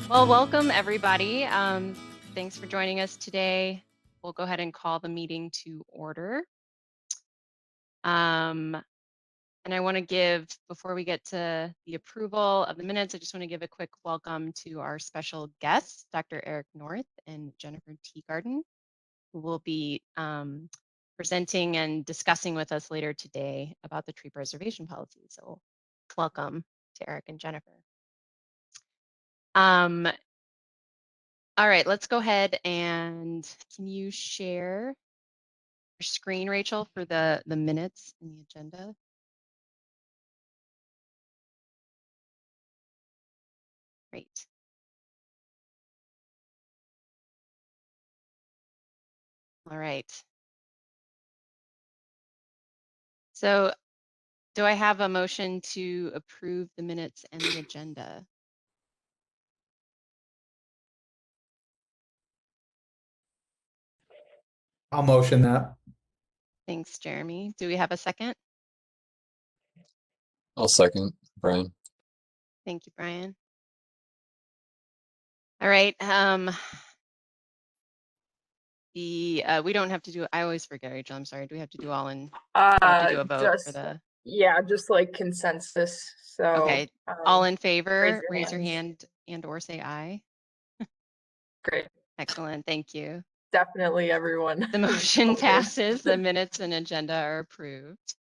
Well, welcome everybody. Thanks for joining us today. We'll go ahead and call the meeting to order. And I want to give, before we get to the approval of the minutes, I just want to give a quick welcome to our special guests, Dr. Eric North and Jennifer Teagarden, who will be presenting and discussing with us later today about the tree preservation policy. So welcome to Eric and Jennifer. All right, let's go ahead and can you share your screen, Rachel, for the minutes and the agenda? Great. All right. So do I have a motion to approve the minutes and the agenda? I'll motion that. Thanks, Jeremy. Do we have a second? I'll second, Brian. Thank you, Brian. All right. We don't have to do, I always forget, Rachel, I'm sorry. Do we have to do all in, have to do a vote for the? Yeah, just like consensus. So okay, all in favor, raise your hand and or say aye. Great. Excellent, thank you. Definitely everyone. The motion passes, the minutes and agenda are approved.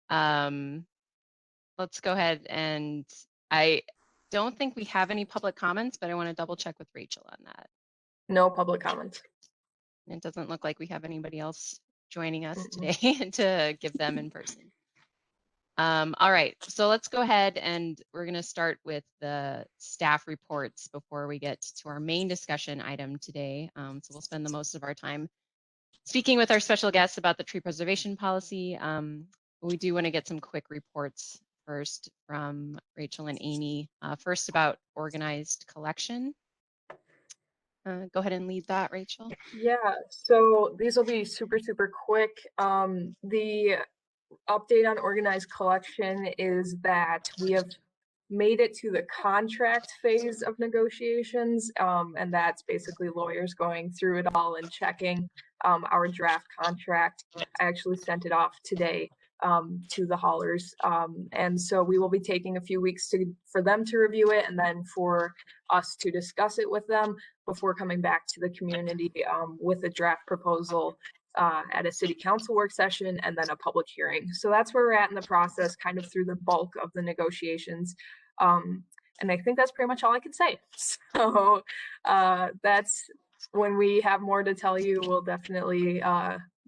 Let's go ahead and I don't think we have any public comments, but I want to double check with Rachel on that. No public comments. It doesn't look like we have anybody else joining us today to give them in person. All right, so let's go ahead and we're going to start with the staff reports before we get to our main discussion item today. So we'll spend the most of our time speaking with our special guests about the tree preservation policy. We do want to get some quick reports first from Rachel and Amy. First about organized collection. Go ahead and lead that, Rachel. Yeah, so these will be super quick. The update on organized collection is that we have made it to the contract phase of negotiations, and that's basically lawyers going through it all and checking our draft contract. I actually sent it off today to the haulers, and so we will be taking a few weeks for them to review it and then for us to discuss it with them before coming back to the community with a draft proposal at a city council work session and then a public hearing. So that's where we're at in the process, kind of through the bulk of the negotiations. And I think that's pretty much all I can say. So that's when we have more to tell you, we'll definitely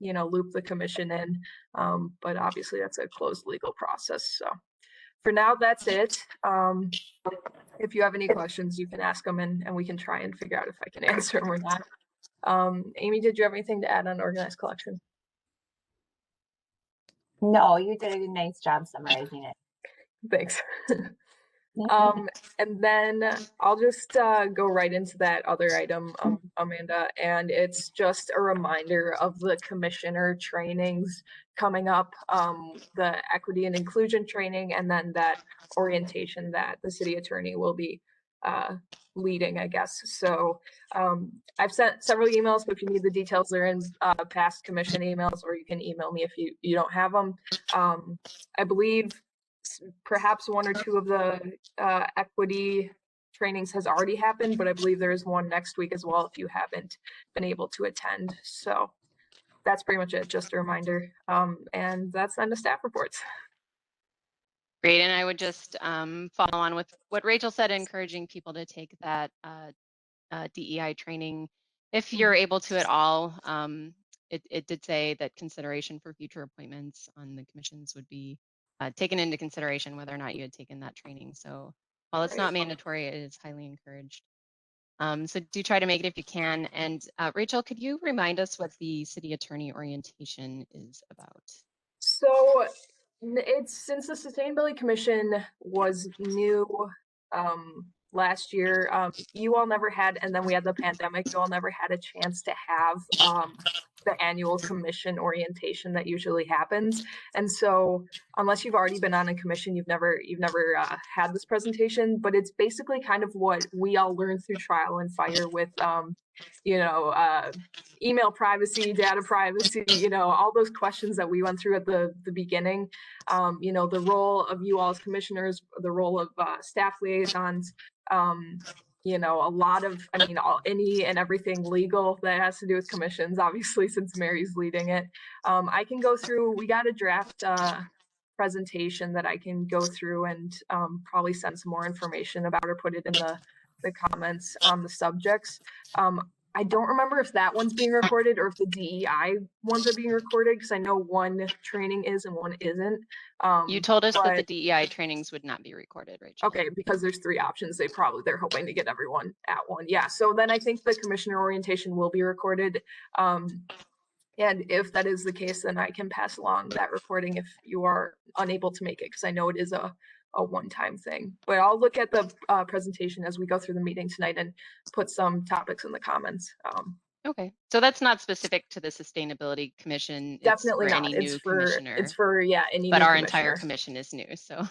loop the commission in. But obviously that's a closed legal process. So for now, that's it. If you have any questions, you can ask them and we can try and figure out if I can answer them or not. Amy, did you have anything to add on organized collection? No, you did a nice job summarizing it. Thanks. And then I'll just go right into that other item, Amanda, and it's just a reminder of the commissioner trainings coming up, the equity and inclusion training, and then that orientation that the city attorney will be leading, I guess. So I've sent several emails, but if you need the details, they're in past commission emails, or you can email me if you don't have them. I believe perhaps one or two of the equity trainings has already happened, but I believe there is one next week as well if you haven't been able to attend. So that's pretty much it, just a reminder. And that's the end of staff reports. Great, and I would just follow on with what Rachel said, encouraging people to take that DEI training if you're able to at all. It did say that consideration for future appointments on the commissions would be taken into consideration whether or not you had taken that training. So while it's not mandatory, it is highly encouraged. So do try to make it if you can. And Rachel, could you remind us what the city attorney orientation is about? So it's since the Sustainability Commission was new last year, you all never had, and then we had the pandemic, you all never had a chance to have the annual commission orientation that usually happens. And so unless you've already been on a commission, you've never had this presentation, but it's basically kind of what we all learned through trial and fire with, email privacy, data privacy, all those questions that we went through at the beginning. The role of you all as commissioners, the role of staff liaisons, a lot of, any and everything legal that has to do with commissions, obviously, since Mary's leading it. I can go through, we got a draft presentation that I can go through and probably send some more information about or put it in the comments on the subjects. I don't remember if that one's being recorded or if the DEI ones are being recorded, because I know one training is and one isn't. You told us that the DEI trainings would not be recorded, Rachel. Okay, because there's 3 options. They're hoping to get everyone at one. Yeah, so then I think the commissioner orientation will be recorded. And if that is the case, then I can pass along that recording if you are unable to make it, because I know it is a one-time thing. But I'll look at the presentation as we go through the meeting tonight and put some topics in the comments. Okay, so that's not specific to the Sustainability Commission. Definitely it's for not. Any new commissioner. It's for any. But new our commissioner. entire commission is new, so.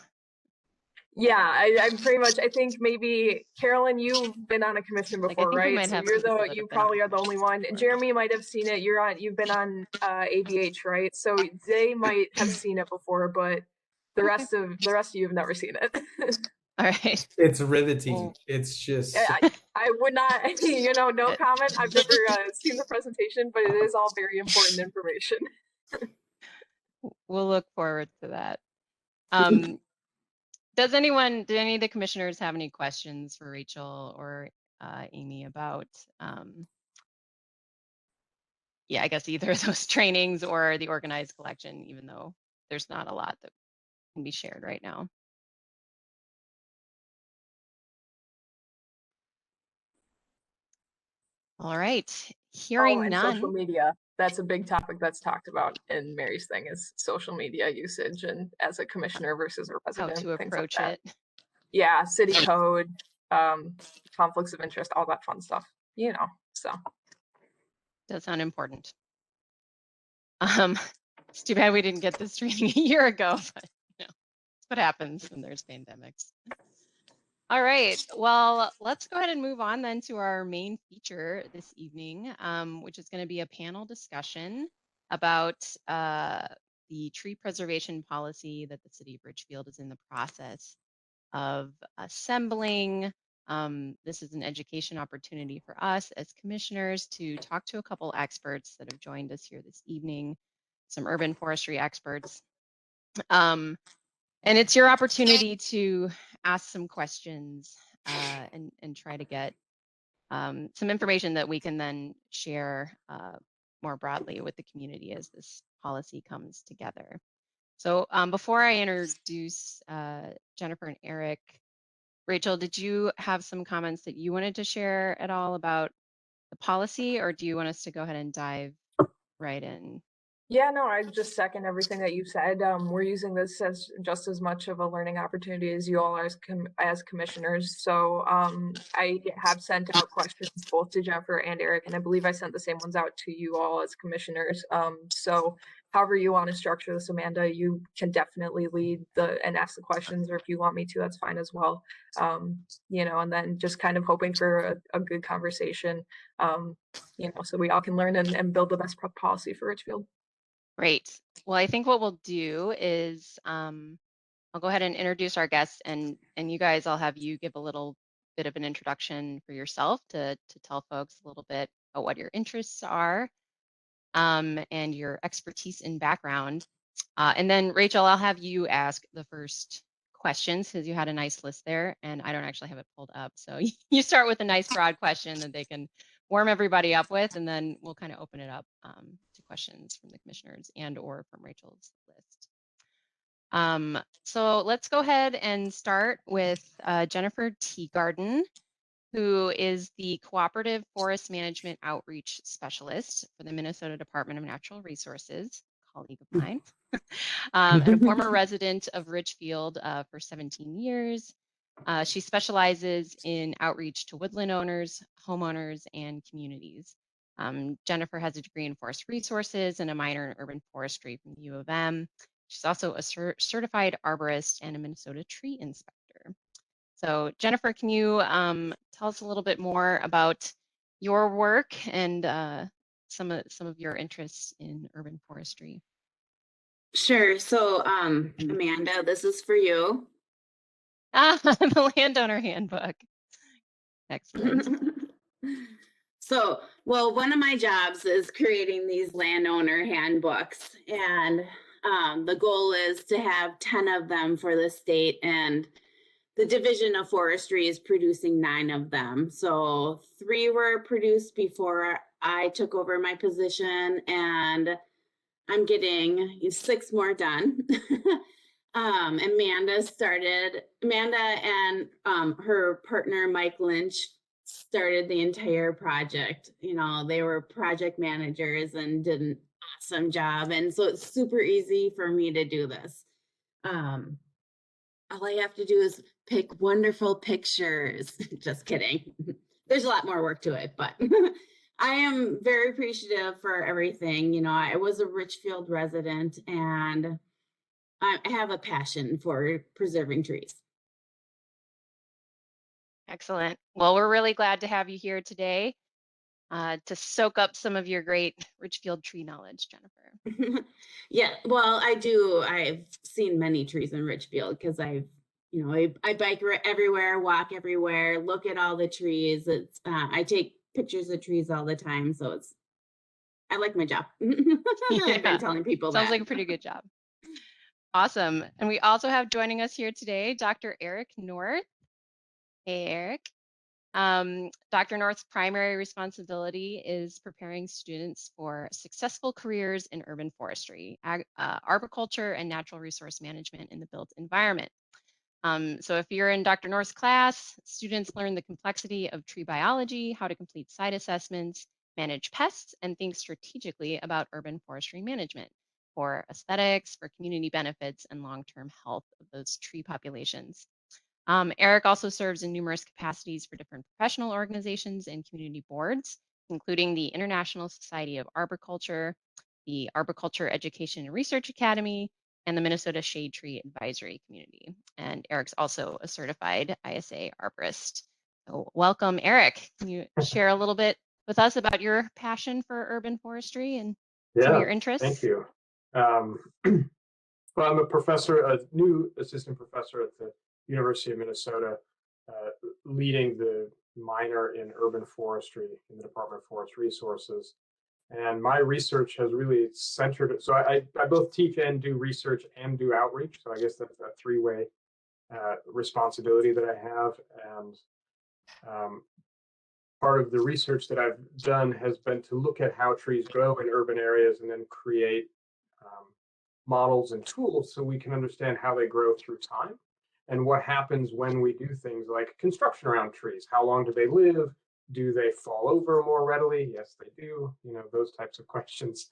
Yeah, I'm pretty much. I think maybe Carolyn, you've been on a commission before, right? So you probably are the only one. And Jeremy might have seen it. You've been on ADH, right? So they might have seen it before, but the rest of you have never seen it. All right. It's riveting. Well, It's just. I would not, no comment. I've never seen the presentation, but it is all very important information. We'll look forward to that. Do any of the commissioners have any questions for Rachel or Amy about, I guess either of those trainings or the organized collection, even though there's not a lot that can be shared right now? All right, hearing none. Social media. That's a big topic that's talked about in Mary's thing, is social media usage and as a commissioner versus a resident. How to approach it. Yeah, city code, conflicts of interest, all that fun stuff, so. Does sound important. It's too bad we didn't get this training a year ago, but that's what happens when there's pandemics. All right, well, let's go ahead and move on then to our main feature this evening, which is going to be a panel discussion about the tree preservation policy that the city of Ridgefield is in the process of assembling. This is an education opportunity for us as commissioners to talk to a couple experts that have joined us here this evening, some urban forestry experts. And it's your opportunity to ask some questions and try to get some information that we can then share more broadly with the community as this policy comes together. So before I introduce Jennifer and Eric, Rachel, did you have some comments that you wanted to share at all about the policy, or do you want us to go ahead and dive right in? Yeah, no, I just second everything that you said. We're using this as just as much of a learning opportunity as you all are as commissioners. So I have sent out questions both to Jennifer and Eric, and I believe I sent the same ones out to you all as commissioners. So however you want to structure this, Amanda, you can definitely lead and ask the questions, or if you want me to, that's fine as well. And then just kind of hoping for a good conversation, so we all can learn and build the best policy for Ridgefield. Great. Well, I think what we'll do is I'll go ahead and introduce our guests, and you guys, I'll have you give a little bit of an introduction for yourself to tell folks a little bit about what your interests are and your expertise and background. And then Rachel, I'll have you ask the first questions because you had a nice list there and I don't actually have it pulled up. So you start with a nice broad question that they can warm everybody up with, and then we'll kind of open it up to questions from the commissioners and or from Rachel's list. So let's go ahead and start with Jennifer Teagarden, who is the Cooperative Forest Management Outreach Specialist for the Minnesota Department of Natural Resources, colleague of mine, and a former resident of Ridgefield for 17 years. She specializes in outreach to woodland owners, homeowners, and communities. Jennifer has a degree in forest resources and a minor in urban forestry from the U of M. She's also a certified arborist and a Minnesota tree inspector. So Jennifer, can you tell us a little bit more about your work and some of your interests in urban forestry? Sure. So, Amanda, this is for you. The Landowner Handbook. Excellent. So, well, one of my jobs is creating these landowner handbooks, and the goal is to have 10 of them for the state, and the Division of Forestry is producing 9 of them. So 3 were produced before I took over my position, and I'm getting 6 more done. Amanda and her partner, Mike Lynch, started the entire project. You know, they were project managers and did an awesome job. And so it's super easy for me to do this. All I have to do is pick wonderful pictures. Just kidding. There's a lot more work to it, but I am very appreciative for everything. You know, I was a Richfield resident, and I have a passion for preserving trees. Excellent. Well, we're really glad to have you here today to soak up some of your great Richfield tree knowledge, Jennifer. Yeah, well, I do. I've seen many trees in Richfield because I bike everywhere, walk everywhere, look at all the trees. I take pictures of trees all the time, so I like my job. I've been telling people Sounds that. like a pretty good job. Awesome. And we also have joining us here today, Dr. Eric North. Hey, Eric. Dr. North's primary responsibility is preparing students for successful careers in urban forestry, arboriculture, and natural resource management in the built environment. So if you're in Dr. North's class, students learn the complexity of tree biology, how to complete site assessments, manage pests, and think strategically about urban forestry management for aesthetics, for community benefits, and long-term health of those tree populations. Eric also serves in numerous capacities for different professional organizations and community boards, including the International Society of Arboriculture, the Arboriculture Education and Research Academy, and the Minnesota Shade Tree Advisory Community. And Eric's also a certified ISA arborist. So welcome, Eric. Can you share a little bit with us about your passion for urban forestry and some of your interests? Thank you. Well, I'm a professor, a new assistant professor at the University of Minnesota, leading the minor in urban forestry in the Department of Forest Resources. And my research has really centered, so I both teach and do research and do outreach. So I guess that's a 3-way responsibility that I have. And part of the research that I've done has been to look at how trees grow in urban areas and then create models and tools so we can understand how they grow through time and what happens when we do things like construction around trees. How long do they live? Do they fall over more readily? Yes, they do. You know, those types of questions.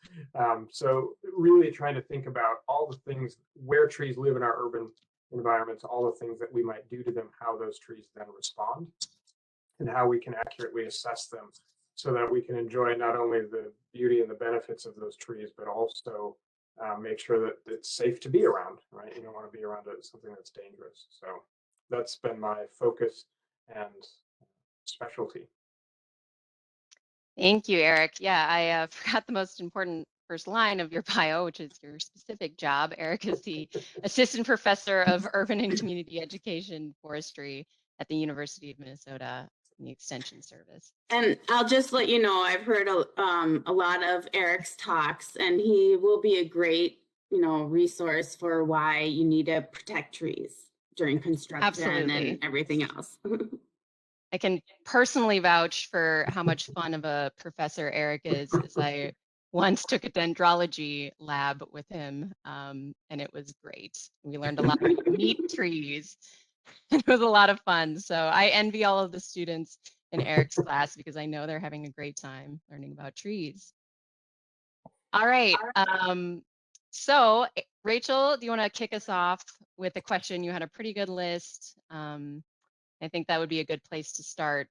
So really trying to think about all the things where trees live in our urban environments, all the things that we might do to them, how those trees then respond, and how we can accurately assess them so that we can enjoy not only the beauty and the benefits of those trees, but also make sure that it's safe to be around, right? You don't want to be around something that's dangerous. So that's been my focus and specialty. Thank you, Eric. Yeah, I forgot the most important first line of your bio, which is your specific job. Eric is the Assistant Professor of Urban and Community Education Forestry at the University of Minnesota in the Extension Service. And I'll just let you know, I've heard a lot of Eric's talks, and he will be a great, resource for why you need to protect trees during construction and everything else. I can personally vouch for how much fun of a professor Eric is, as I once took a dendrology lab with him, and it was great. We learned a lot about neat trees. It was a lot of fun. So I envy all of the students in Eric's class because I know they're having a great time learning about trees. All right. So Rachel, do you want to kick us off with a question? You had a pretty good list. I think that would be a good place to start.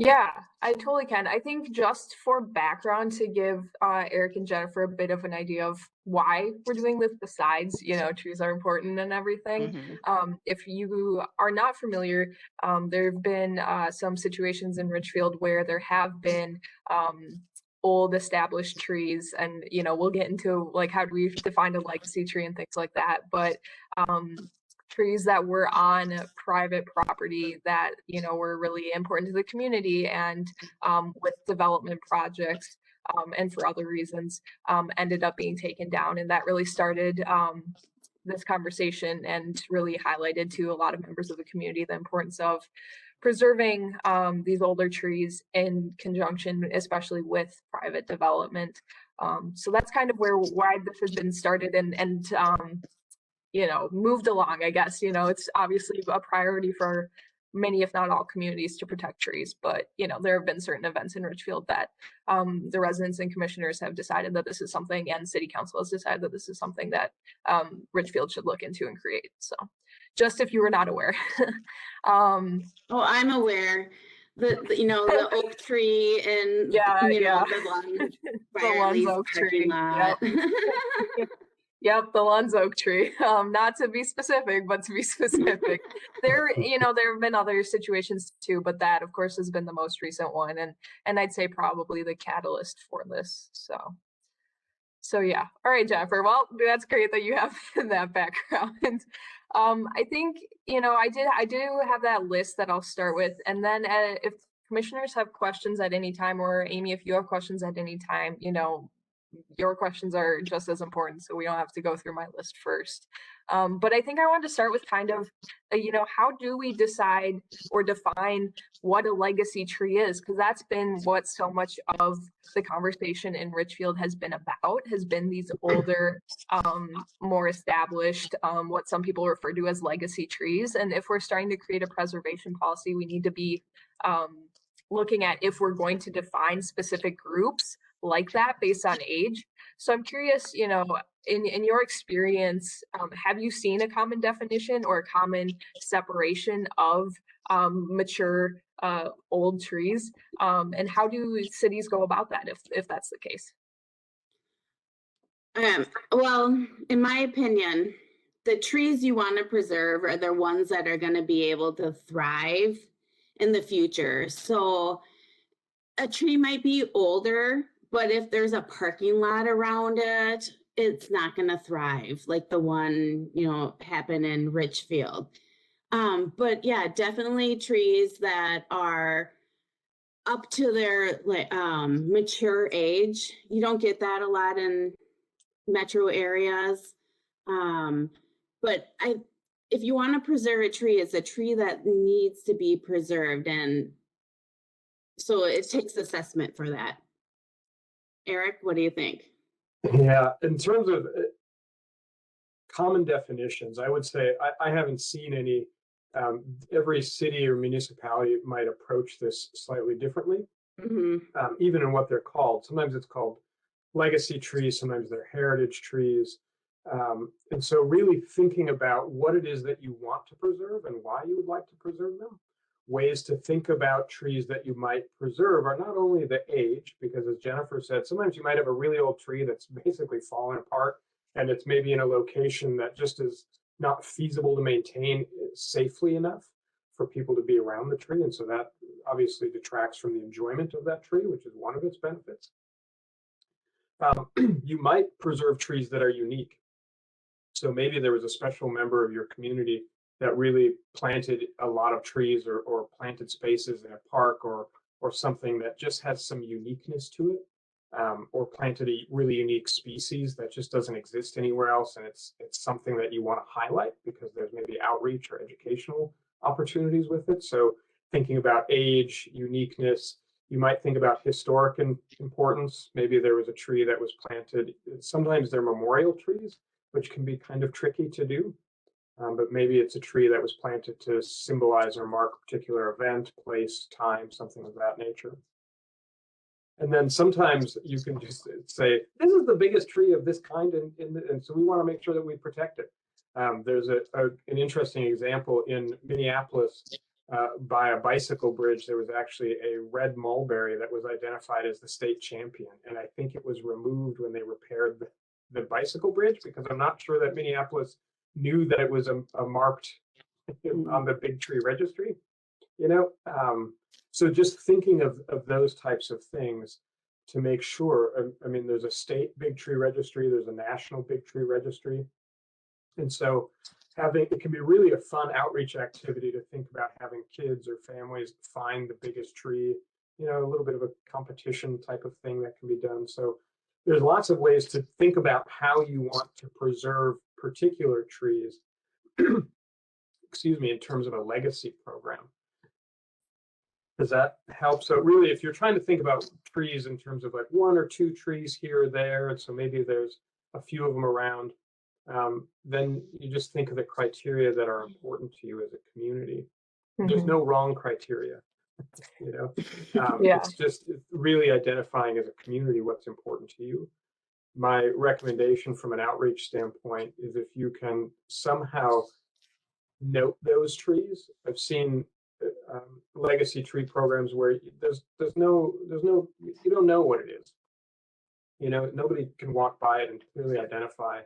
Yeah, I totally can. I think just for background to give Eric and Jennifer a bit of an idea of why we're doing this, besides, trees are important and everything. If you are not familiar, there have been some situations in Richfield where there have been old established trees, and we'll get into like how do we define a legacy tree and things like that, but trees that were on private property that were really important to the community, and with development projects and for other reasons ended up being taken down, and that really started this conversation and really highlighted to a lot of members of the community the importance of preserving these older trees in conjunction, especially with private development. So that's kind of why this has been started and moved along, I guess. It's obviously a priority for many, if not all, communities to protect trees. But, there have been certain events in Richfield that the residents and commissioners have decided that this is something, and city council has decided that this is something that Richfield should look into and create. So just if you were not aware. Oh, I'm aware. The oak tree and the lawn by Lee's parking lot. Yep, the Lund's oak tree. Not to be specific, but to be specific. There have been other situations too, but that, of course, has been the most recent one, and I'd say probably the catalyst for this. So yeah. All right, Jennifer. Well, that's great that you have that background. I think I do have that list that I'll start with, and then if commissioners have questions at any time, or Amy, if you have questions at any time, your questions are just as important, so we don't have to go through my list first. But I think I wanted to start with kind of, how do we decide or define what a legacy tree is? Because that's been what so much of the conversation in Richfield has been about, has been these older, more established, what some people refer to as legacy trees. And if we're starting to create a preservation policy, we need to be looking at if we're going to define specific groups like that based on age. So I'm curious, in your experience, have you seen a common definition or a common separation of mature old trees? And how do cities go about that if that's the case? Well, in my opinion, the trees you want to preserve are the ones that are going to be able to thrive in the future. So a tree might be older, but if there's a parking lot around it, it's not going to thrive like the one, happened in Richfield. But yeah, definitely trees that are up to their mature age. You don't get that a lot in metro areas. But if you want to preserve a tree, it's a tree that needs to be preserved. And so it takes assessment for that. Eric, what do you think? Yeah, in terms of common definitions, I would say I haven't seen any. Every city or municipality might approach this slightly differently, even in what they're called. Sometimes it's called legacy trees, sometimes they're heritage trees. And so really thinking about what it is that you want to preserve and why you would like to preserve them. Ways to think about trees that you might preserve are not only the age, because as Jennifer said, sometimes you might have a really old tree that's basically fallen apart, and it's maybe in a location that just is not feasible to maintain safely enough for people to be around the tree. And so that obviously detracts from the enjoyment of that tree, which is one of its benefits. You might preserve trees that are unique. So maybe there was a special member of your community that really planted a lot of trees or planted spaces in a park or something that just has some uniqueness to it, or planted a really unique species that just doesn't exist anywhere else, and it's something that you want to highlight because there's maybe outreach or educational opportunities with it. So thinking about age, uniqueness, you might think about historic importance. Maybe there was a tree that was planted. Sometimes they're memorial trees, which can be kind of tricky to do. But maybe it's a tree that was planted to symbolize or mark a particular event, place, time, something of that nature. And then sometimes you can just say, this is the biggest tree of this kind, and so we want to make sure that we protect it. There's an interesting example in Minneapolis. by a bicycle bridge, there was actually a red mulberry that was identified as the state champion. And I think it was removed when they repaired the bicycle bridge, because I'm not sure that Minneapolis knew that it was a marked on the big tree registry, you know? So just thinking of those types of things to make sure, I mean, there's a state big tree registry, there's a national big tree registry. And so it can be really a fun outreach activity to think about having kids or families find the biggest tree, you know, a little bit of a competition type of thing that can be done. So there's lots of ways to think about how you want to preserve particular trees, excuse me, in terms of a legacy program. Does that help? So really, if you're trying to think about trees in terms of like 1 or 2 trees here or there, and so maybe there's a few of them around, then you just think of the criteria that are important to you as a community. There's no wrong criteria, you know. It's just really identifying as a community what's important to you. My recommendation from an outreach standpoint is if you can somehow note those trees. I've seen legacy tree programs where there's no you don't know what it is. You know, nobody can walk by it and clearly identify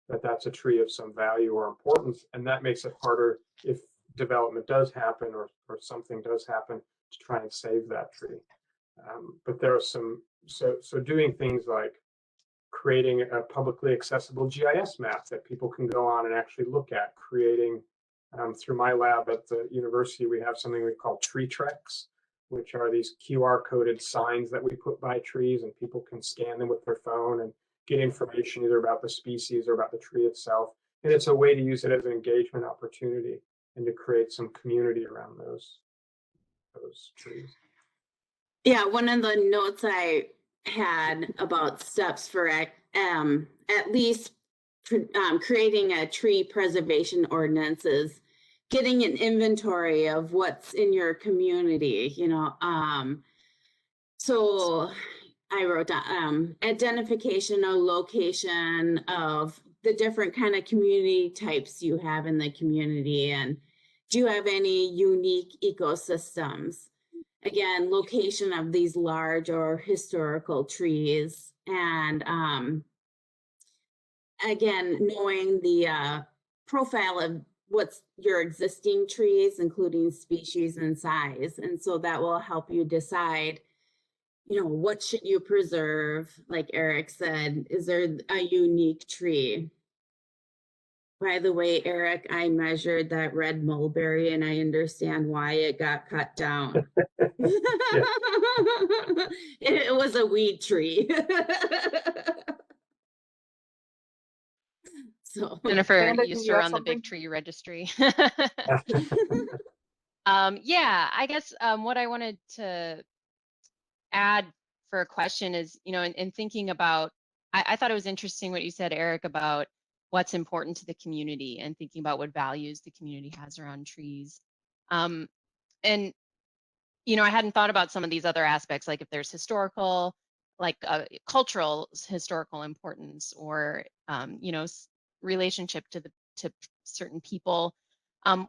that that's a tree of some value or importance, and that makes it harder if development does happen or something does happen to try and save that tree. But there are some so doing things like creating a publicly accessible GIS map that people can go on and actually look at, creating through my lab at the university, we have something we call tree treks, which are these QR coded signs that we put by trees, and people can scan them with their phone and get information either about the species or about the tree itself. And it's a way to use it as an engagement opportunity and to create some community around those trees. Yeah, one of the notes I had about steps for at least creating a tree preservation ordinance is getting an inventory of what's in your community, you know. So I wrote down identification or location of the different kind of community types you have in the community, and do you have any unique ecosystems? Again, location of these large or historical trees, and again, knowing the profile of what's your existing trees, including species and size. And so that will help you decide, you know, what should you preserve? Like Eric said, is there a unique tree? By the way, Eric, I measured that red mulberry and I understand why it got cut down. It was a weed tree. So Jennifer, Amanda, you do used you to have run the something? big tree registry. Yeah, I guess what I wanted to add for a question is, you know, in thinking about, I thought it was interesting what you said, Eric, about what's important to the community and thinking about what values the community has around trees. And, you know, I hadn't thought about some of these other aspects, like if there's historical, like cultural historical importance, or, you know, relationship to certain people.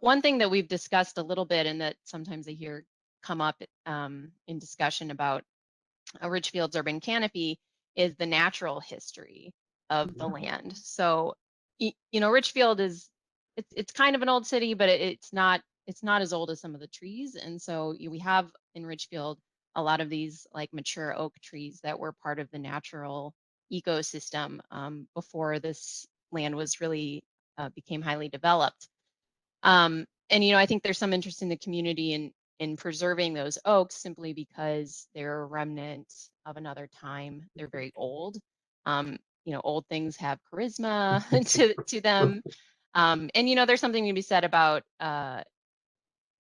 One thing that we've discussed a little bit, and that sometimes I hear come up in discussion about Richfield's urban canopy, is the natural history of the land. So, you know, Richfield is, it's kind of an old city, but it's not as old as some of the trees. And so we have in Richfield a lot of these like mature oak trees that were part of the natural ecosystem before this land was really became highly developed. And, you know, I think there's some interest in the community in preserving those oaks simply because they're a remnant of another time. They're very old. You know, old things have charisma to them. And, you know, there's something to be said about,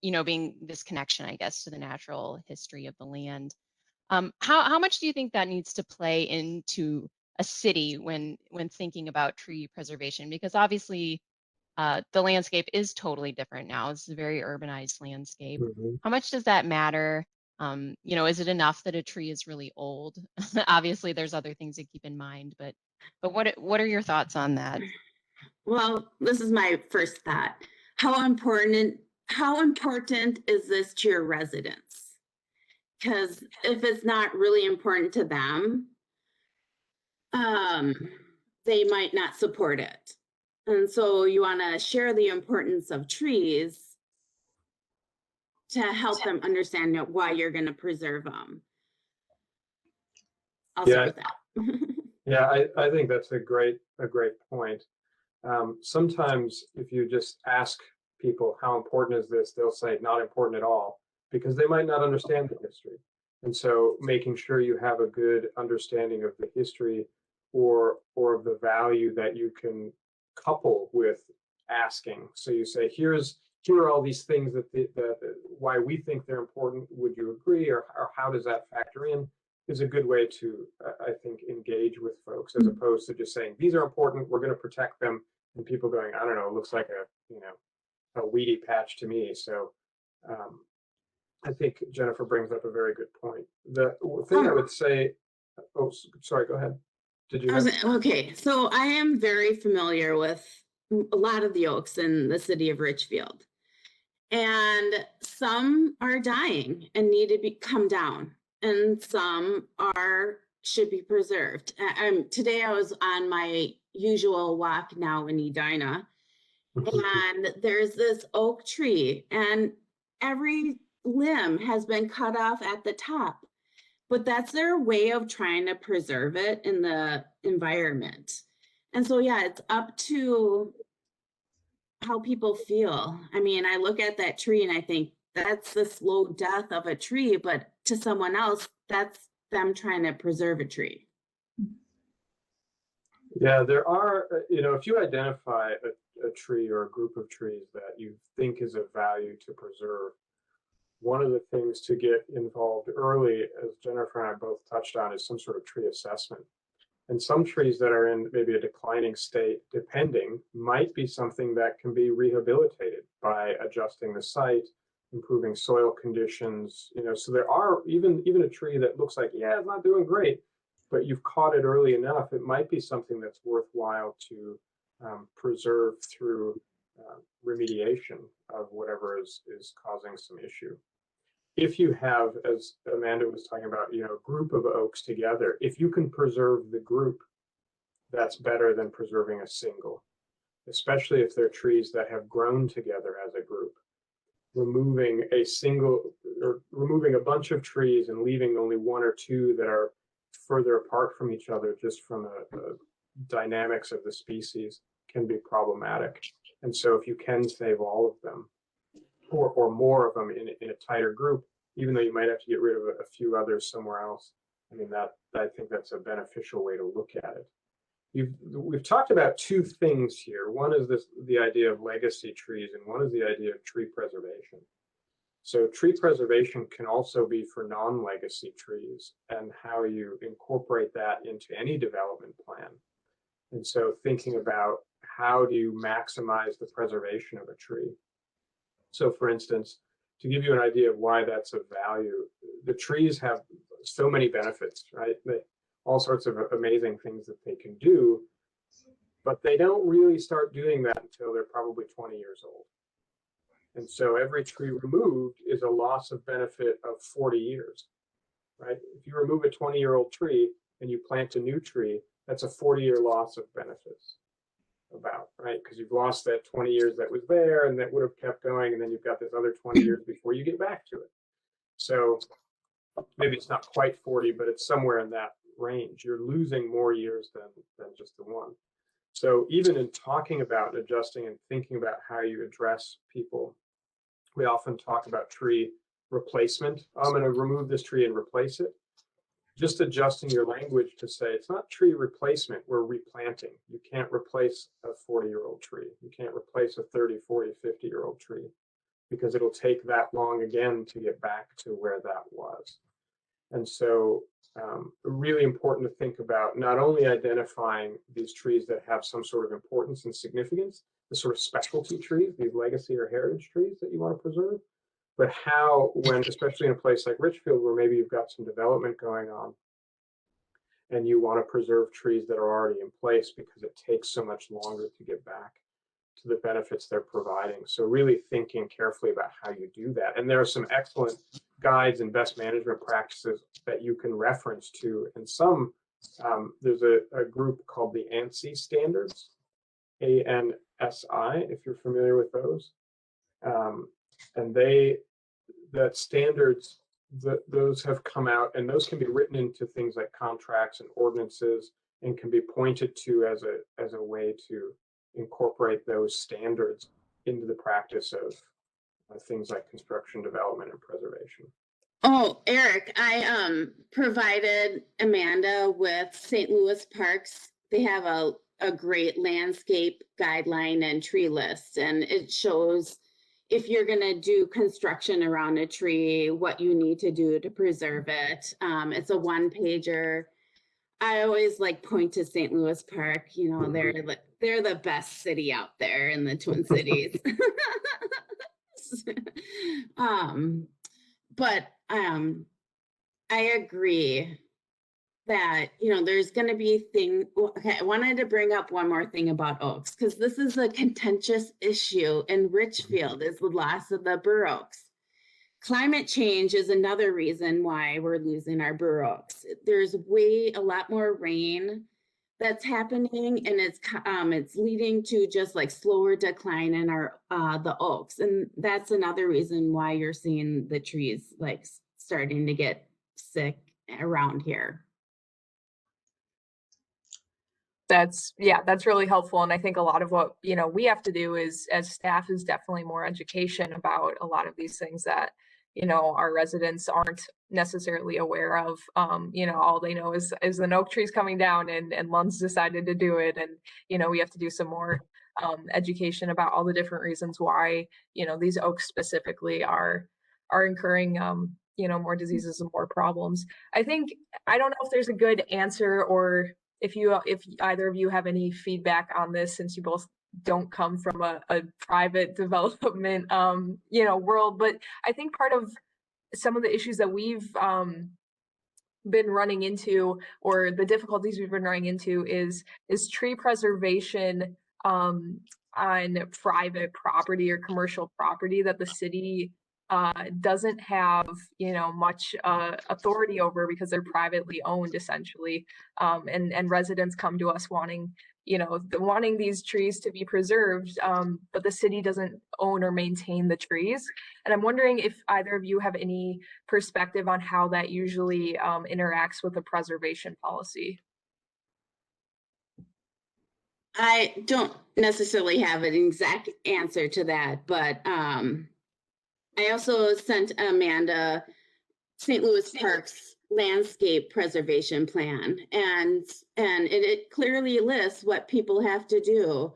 you know, being this connection, I guess, to the natural history of the land. How much do you think that needs to play into a city when thinking about tree preservation? Because obviously, the landscape is totally different now. It's a very urbanized landscape. How much does that matter? You know, is it enough that a tree is really old? Obviously, there's other things to keep in mind, but what are your thoughts on that? well, this is my first thought. How important how important is this to your residents? Because if it's not really important to them, they might not support it. And so you want to share the importance of trees to help them understand why you're going to preserve them. I'll start with that. Yeah, I think that's a great point. Sometimes if you just ask people how important is this, they'll say not important at all, because they might not understand the history. And so making sure you have a good understanding of the history or of the value that you can couple with asking. So you say, here are all these things that why we think they're important. Would you agree, or how does that factor in? Is a good way to, I think, engage with folks, as opposed to just saying, these are important, we're going to protect them, and people going, I don't know, it looks like a weedy patch to me. So I think Jennifer brings up a very good point. The thing I would say, oh, sorry, go ahead. Did you have? Okay, so I am very familiar with a lot of the oaks in the city of Richfield. And some are dying and need to come down, and some should be preserved. Today I was on my usual walk now in Edina, and there's this oak tree, and every limb has been cut off at the top. But that's their way of trying to preserve it in the environment. And so, yeah, it's up to how people feel. I mean, I look at that tree and I think that's the slow death of a tree, but to someone else, that's them trying to preserve a tree. Yeah, there are, if you identify a tree or a group of trees that you think is of value to preserve, one of the things to get involved early, as Jennifer and I both touched on, is some sort of tree assessment. And some trees that are in maybe a declining state, depending, might be something that can be rehabilitated by adjusting the site, improving soil conditions. So there are even a tree that looks like, yeah, it's not doing great, but you've caught it early enough, it might be something that's worthwhile to preserve through remediation of whatever is causing some issue. If you have, as Amanda was talking about, a group of oaks together, if you can preserve the group, that's better than preserving a single, especially if they're trees that have grown together as a group. Removing a bunch of trees and leaving only one or two that are further apart from each other, just from the dynamics of the species, can be problematic. And so if you can save all of them, or more of them in a tighter group, even though you might have to get rid of a few others somewhere else, I mean, I think that's a beneficial way to look at it. We've talked about two things here. One is the idea of legacy trees, and one is the idea of tree preservation. So tree preservation can also be for non-legacy trees, and how you incorporate that into any development plan. And so thinking about how do you maximize the preservation of a tree. So for instance, to give you an idea of why that's of value, the trees have so many benefits, right? All sorts of amazing things that they can do, but they don't really start doing that until they're probably 20 years old. And so every tree removed is a loss of benefit of 40 years, right? If you remove a 20-year-old tree and you plant a new tree, that's a 40-year loss of benefits. Right? Because you've lost that 20 years that was there and that would have kept going, and then you've got this other 20 years before you get back to it. So maybe it's not quite 40, but it's somewhere in that range. You're losing more years than just the one. So even in talking about adjusting and thinking about how you address people, we often talk about tree replacement. I'm going to remove this tree and replace it. Just adjusting your language to say it's not tree replacement, we're replanting. You can't replace a 40-year-old tree. You can't replace a 30, 40, 50-year-old tree, because it'll take that long again to get back to where that was. And so really important to think about not only identifying these trees that have some sort of importance and significance, the sort of specialty trees, these legacy or heritage trees that you want to preserve, but how, especially in a place like Richfield, where maybe you've got some development going on and you want to preserve trees that are already in place because it takes so much longer to get back to the benefits they're providing. So really thinking carefully about how you do that. And there are some excellent guides and best management practices that you can reference to. And some, there's a group called the ANSI standards, ANSI, if you're familiar with those. And that standards, those have come out, and those can be written into things like contracts and ordinances, and can be pointed to as a way to incorporate those standards into the practice of things like construction, development, and preservation. Oh, Eric, I provided Amanda with St. Louis Parks. They have a great landscape guideline and tree list, and it shows if you're going to do construction around a tree, what you need to do to preserve it. It's a one-pager. I always like point to St. Louis Park. You know, they're the best city out there in the Twin Cities. But I agree that, you know, there's going to be things. Okay, I wanted to bring up one more thing about oaks, because this is a contentious issue in Richfield, is the loss of the bur oaks. Climate change is another reason why we're losing our bur oaks. There's a lot more rain that's happening, and it's leading to just like slower decline in our the oaks, and that's another reason why you're seeing the trees like starting to get sick around here. That's really helpful. And I think a lot of what, you know, we have to do is as staff is definitely more education about a lot of these things that, you know, our residents aren't necessarily aware of. You know, all they know is an oak tree's coming down and Lund's decided to do it. And, you know, we have to do some more education about all the different reasons why, you know, these oaks specifically are incurring, you know, more diseases and more problems. I don't know if there's a good answer, or if either of you have any feedback on this, since you both don't come from a private development, you know, world. But I think part of some of the issues that we've been running into, or the difficulties we've been running into, is tree preservation on private property or commercial property that the city doesn't have, you know, much authority over, because they're privately owned essentially, and residents come to us wanting these trees to be preserved, but the city doesn't own or maintain the trees. And I'm wondering if either of you have any perspective on how that usually interacts with the preservation policy. I don't necessarily have an exact answer to that, but I also sent Amanda St. Louis Parks landscape preservation plan, and it clearly lists what people have to do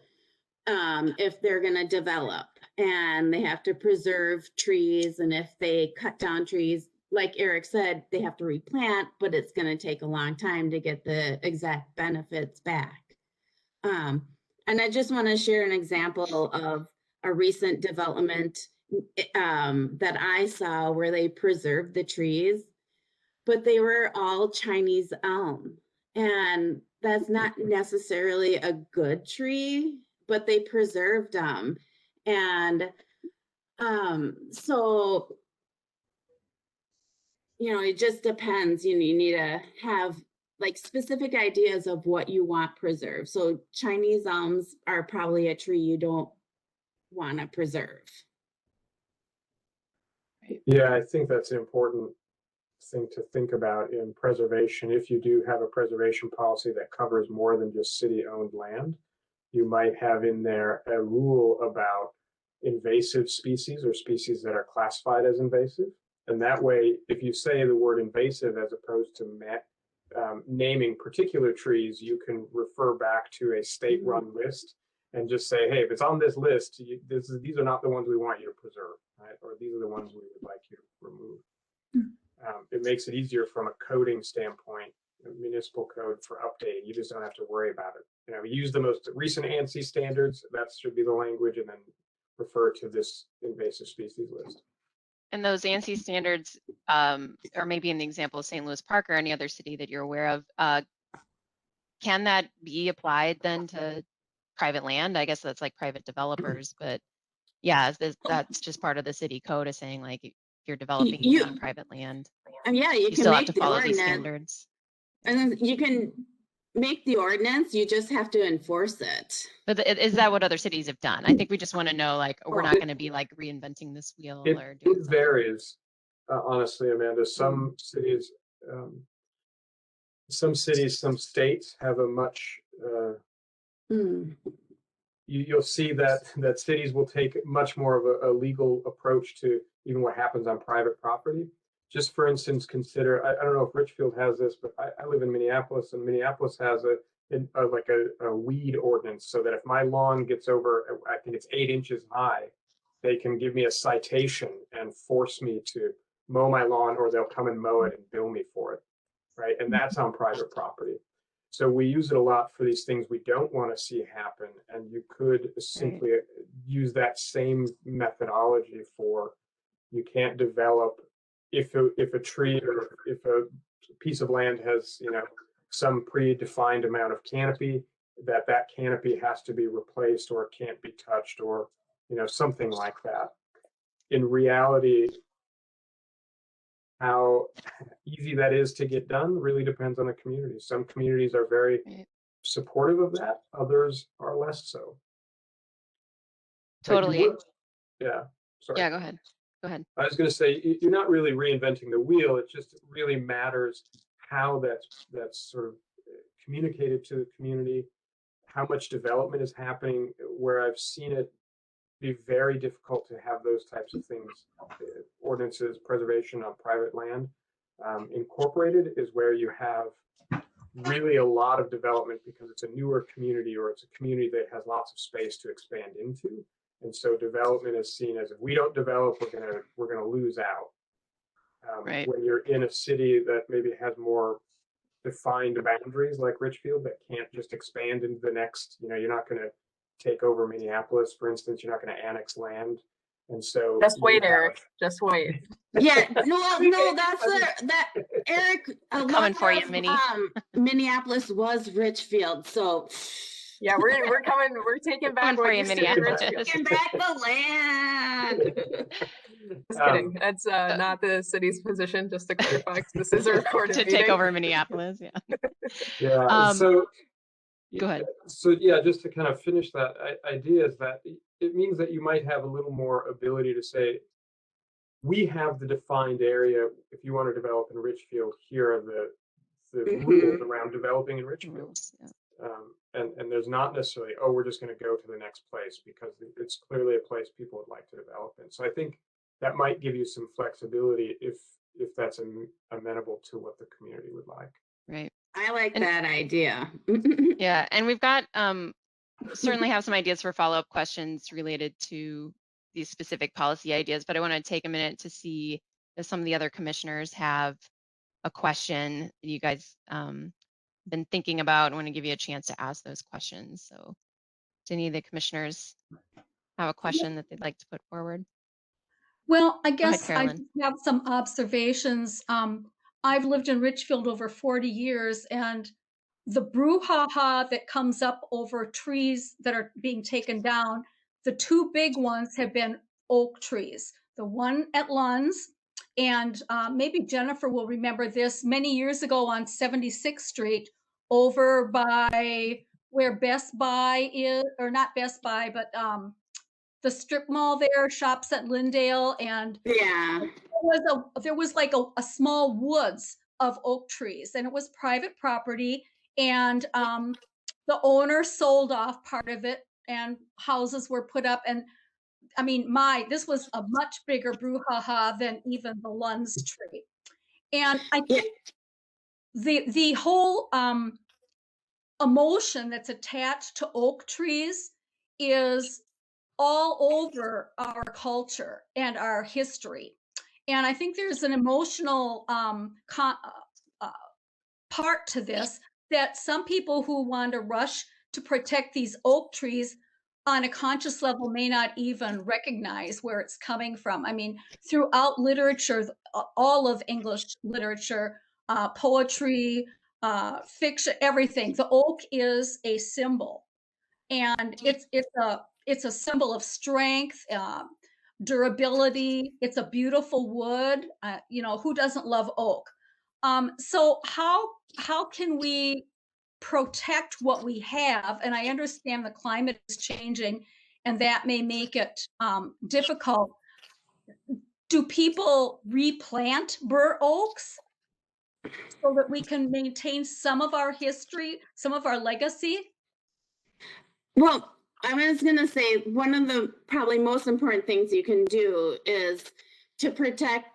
if they're going to develop, and they have to preserve trees, and if they cut down trees, like Eric said, they have to replant, but it's going to take a long time to get the exact benefits back. And I just want to share an example of a recent development that I saw where they preserved the trees, but they were all Chinese elm. And that's not necessarily a good tree, but they preserved them. And so, you know, it just depends. You need to have like specific ideas of what you want preserved. So Chinese elms are probably a tree you don't want to preserve. Yeah, I think that's an important thing to think about in preservation. If you do have a preservation policy that covers more than just city-owned land, you might have in there a rule about invasive species or species that are classified as invasive. And that way, if you say the word invasive as opposed to naming particular trees, you can refer back to a state-run list and just say, hey, if it's on this list, these are not the ones we want you to preserve, right? Or these are the ones we would like you to remove. It makes it easier from a coding standpoint, municipal code for updating. You just don't have to worry about it. You know, use the most recent ANSI standards. That should be the language, and then refer to this invasive species list. And those ANSI standards, or maybe in the example of St. Louis Park or any other city that you're aware of, can that be applied then to private land. I guess that's like private developers, but yeah, that's just part of the city code is saying like if you're developing You- on private land, Yeah, you you can still have make to the follow these ordinance, standards. and then you can make the ordinance, you just have to enforce it. But is that what other cities have done? I think we just want to know, like, we're not going to be like reinventing this wheel or doing It varies, honestly, Amanda. Some cities, some states have a much. You'll see that cities will take much more of a legal approach to even what happens on private property. Just for instance, consider, I don't know if Richfield has this, but I live in Minneapolis, and Minneapolis has a weed ordinance, so that if my lawn gets over, I think it's 8 inches high, they can give me a citation and force me to mow my lawn, or they'll come and mow it and bill me for it, right? And that's on private property. So we use it a lot for these things we don't want to see happen, and you could simply use that same methodology for, you can't develop if a tree or if a piece of land has, you know, some predefined amount of canopy, that canopy has to be replaced or it can't be touched, or, you know, something like that. In reality, how easy that is to get done really depends on the community. Some communities are very supportive of that, others are less so. Totally. Yeah, sorry. Yeah, go ahead. Go ahead. I was going to say, you're not really reinventing the wheel. It just really matters how that's sort of communicated to the community, how much development is happening. Where I've seen it be very difficult to have those types of things, ordinances, preservation on private land, incorporated, is where you have really a lot of development because it's a newer community, or it's a community that has lots of space to expand into. And so development is seen as, if we don't develop, we're gonna lose out. Right. When you're in a city that maybe has more defined boundaries, like Richfield, that can't just expand into the next, you know, you're not going to take over Minneapolis, for instance, you're not going to annex land. And so Just wait, Eric. Just wait. Yeah, no, that's that Eric. I'm coming for you, Minnie. Minneapolis was Richfield, so Yeah, we're coming. We're taking back Coming for what you, used to be Minneapolis. Richfield. taking back the land. Just kidding. That's not the city's position. Just to clarify, 'cause this is a recorded to meeting. take over Minneapolis. Yeah. Yeah. So go ahead. So yeah, just to kind of finish that idea, is that it means that you might have a little more ability to say, we have the defined area. If you want to develop in Richfield, here are the rules around developing in Richfield. And there's not necessarily, oh, we're just going to go to the next place, because it's clearly a place people would like to develop in. So I think that might give you some flexibility if that's amenable to what the community would like. Right. I like that idea. Yeah, and we've got certainly have some ideas for follow-up questions related to these specific policy ideas, but I want to take a minute to see if some of the other commissioners have a question that you guys been thinking about. I want to give you a chance to ask those questions. So do any of the commissioners have a question that they'd like to put forward? Well, I guess I Carolyn. have some observations. I've lived in Richfield over 40 years, and the brouhaha that comes up over trees that are being taken down, the two big ones have been oak trees. The one at Lund's, and maybe Jennifer will remember this, many years ago on 76th Street, over by where Best Buy is, or not Best Buy, but the strip mall there, Shops at Lyndale, and Yeah. there was like a small woods of oak trees, and it was private property, and the owner sold off part of it, and houses were put up. And I mean, this was a much bigger brouhaha than even the Lund's tree. And I think the whole emotion that's attached to oak trees is all over our culture and our history. And I think there's an emotional part to this, that some people who want to rush to protect these oak trees on a conscious level may not even recognize where it's coming from. I mean, throughout literature, all of English literature, poetry, fiction, everything, the oak is a symbol. and it's a symbol of strength, durability. It's a beautiful wood. You know, who doesn't love oak? So how can we protect what we have? And I understand the climate is changing, and that may make it difficult. Do people replant bur oaks so that we can maintain some of our history, some of our legacy? Well, I was going to say one of the probably most important things you can do is to protect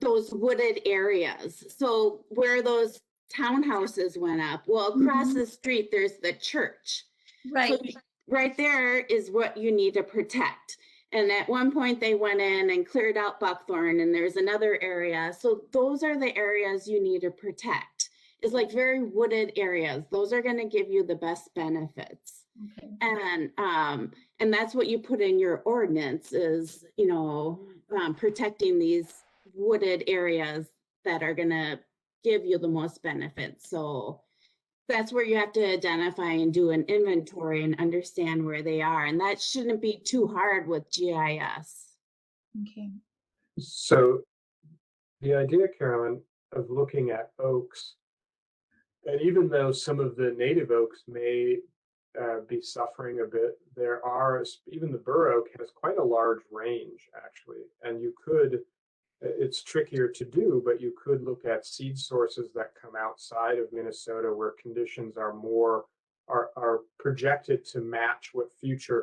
those wooded areas. So where those townhouses went up, well, across the street, there's the church. Right. So right there is what you need to protect. And at one point they went in and cleared out buckthorn, and there's another area. So those are the areas you need to protect. It's like very wooded areas. Those are going to give you the best benefits. Okay. And that's what you put in your ordinance is, you know, protecting these wooded areas that are going to give you the most benefits. So that's where you have to identify and do an inventory and understand where they are. And that shouldn't be too hard with GIS. Okay. So the idea, Carolyn, of looking at oaks, and even though some of the native oaks may be suffering a bit, there are, even the bur oak has quite a large range actually, and you could, it's trickier to do, but you could look at seed sources that come outside of Minnesota where conditions are more, are projected to match what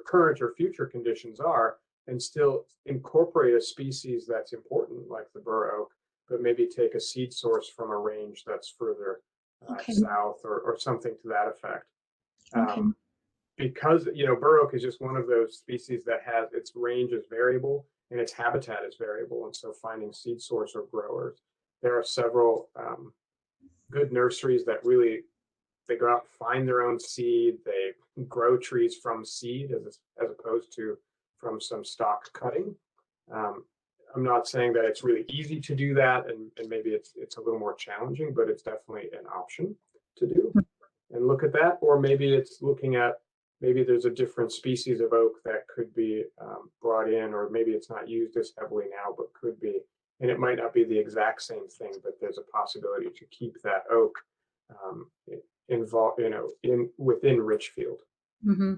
current or future conditions are, and still incorporate a species that's important like the bur oak, but maybe take a seed source from a range that's further south or something to that effect. Okay. Because, you know, bur oak is just one of those species that has, its range is variable and its habitat is variable. And so finding seed source or growers, there are several good nurseries that really, they go out and find their own seed. They grow trees from seed as opposed to from some stock cutting. I'm not saying that it's really easy to do that, and maybe it's a little more challenging, but it's definitely an option to do and look at that. Or maybe it's looking at, maybe there's a different species of oak that could be brought in, or maybe it's not used as heavily now, but could be. And it might not be the exact same thing, but there's a possibility to keep that oak involved, you know, within Richfield. Mm-hmm.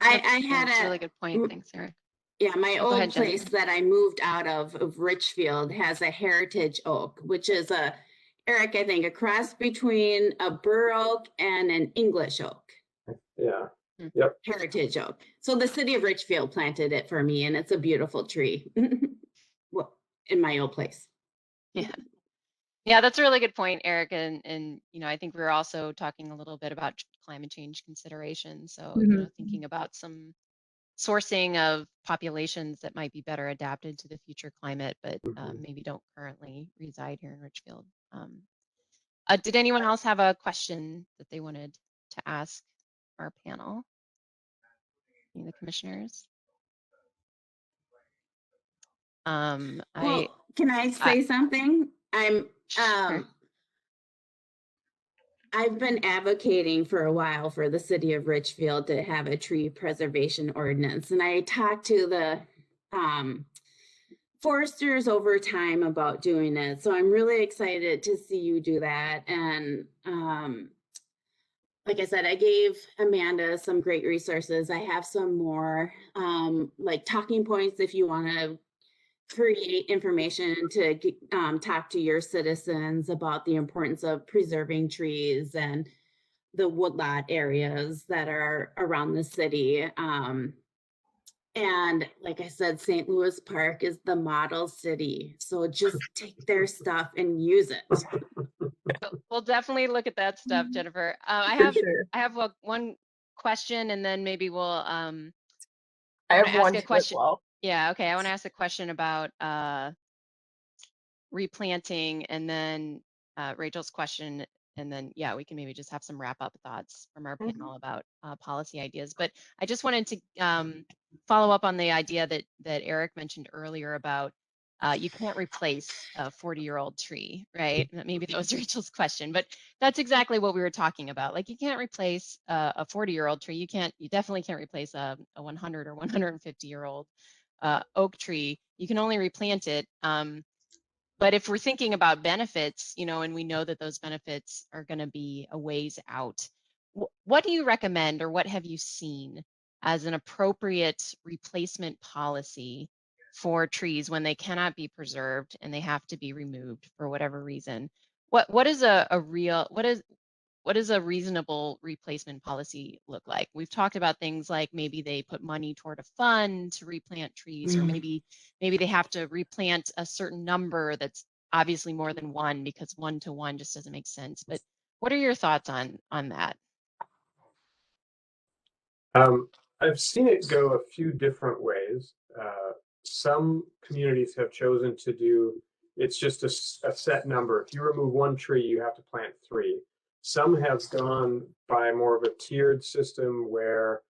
I That's had a really good point. Thanks, Eric. Yeah, my Go old ahead, Jen. place that I moved out of Richfield, has a heritage oak, which is Eric, I think, a cross between a bur oak and an English oak. Yeah. Yep. Heritage oak. So the city of Richfield planted it for me, and it's a beautiful tree. Well, in my old place. Yeah, that's a really good point, Eric. And you know, I think we were also talking a little bit about climate change considerations. So, you know, thinking about some sourcing of populations that might be better adapted to the future climate, but maybe don't currently reside here in Richfield. Did anyone else have a question that they wanted to ask our panel? Any of the commissioners? Well, can I say something? Sure. I've been advocating for a while for the city of Richfield to have a tree preservation ordinance. And I talked to the foresters over time about doing it. So I'm really excited to see you do that. And like I said, I gave Amanda some great resources. I have some more like talking points if you want to create information to talk to your citizens about the importance of preserving trees and the woodlot areas that are around the city. And like I said, St. Louis Park is the model city. So just take their stuff and use it. We'll definitely look at that stuff, Jennifer. I have one question, and then maybe we'll I have ask one a too question. as well. Yeah, okay. I want to ask a question about replanting, and then Rachel's question, and then yeah, we can maybe just have some wrap up thoughts from our panel about policy ideas. But I just wanted to follow up on the idea that Eric mentioned earlier about you can't replace a 40-year-old tree, right? Maybe that was Rachel's question, but that's exactly what we were talking about. Like, you can't replace a 40-year-old tree. You definitely can't replace a 100 or 150-year-old oak tree. You can only replant it. But if we're thinking about benefits, and we know that those benefits are going to be a ways out, what do you recommend, or what have you seen as an appropriate replacement policy for trees when they cannot be preserved and they have to be removed for whatever reason? What is what does a reasonable replacement policy look like? We've talked about things like maybe they put money toward a fund to replant trees, or maybe they have to replant a certain number that's obviously more than one, because 1 to 1 just doesn't make sense. But what are your thoughts on that? I've seen it go a few different ways. Some communities have chosen to do, it's just a set number. If you remove 1 tree, you have to plant 3. Some have gone by more of a tiered system where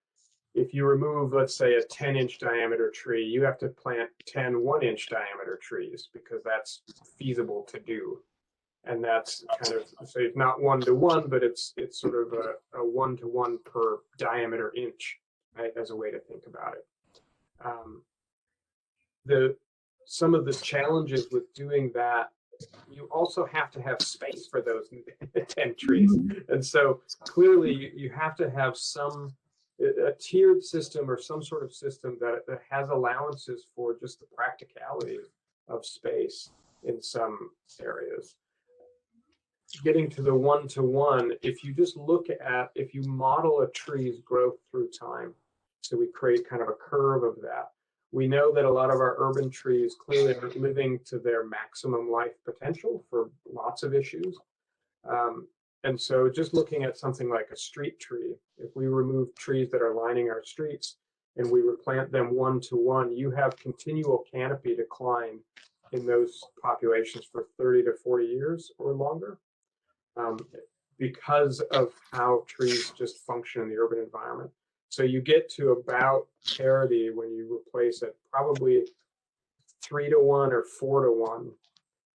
if you remove, let's say, a 10-inch diameter tree, you have to plant 10 1-inch diameter trees because that's feasible to do. And that's kind of, so it's not 1 to 1, but it's sort of a 1 to 1 per diameter inch, right, as a way to think about it. Some of the challenges with doing that, you also have to have space for those 10 trees. And so clearly you have to have a tiered system or some sort of system that has allowances for just the practicality of space in some areas. Getting to the 1 to 1, if you just if you model a tree's growth through time, so we create kind of a curve of that, we know that a lot of our urban trees clearly aren't living to their maximum life potential for lots of issues. And so just looking at something like a street tree, if we remove trees that are lining our streets and we replant them 1 to 1, you have continual canopy decline in those populations for 30 to 40 years or longer, because of how trees just function in the urban environment. So you get to about parity when you replace it, probably 3 to 1 or 4 to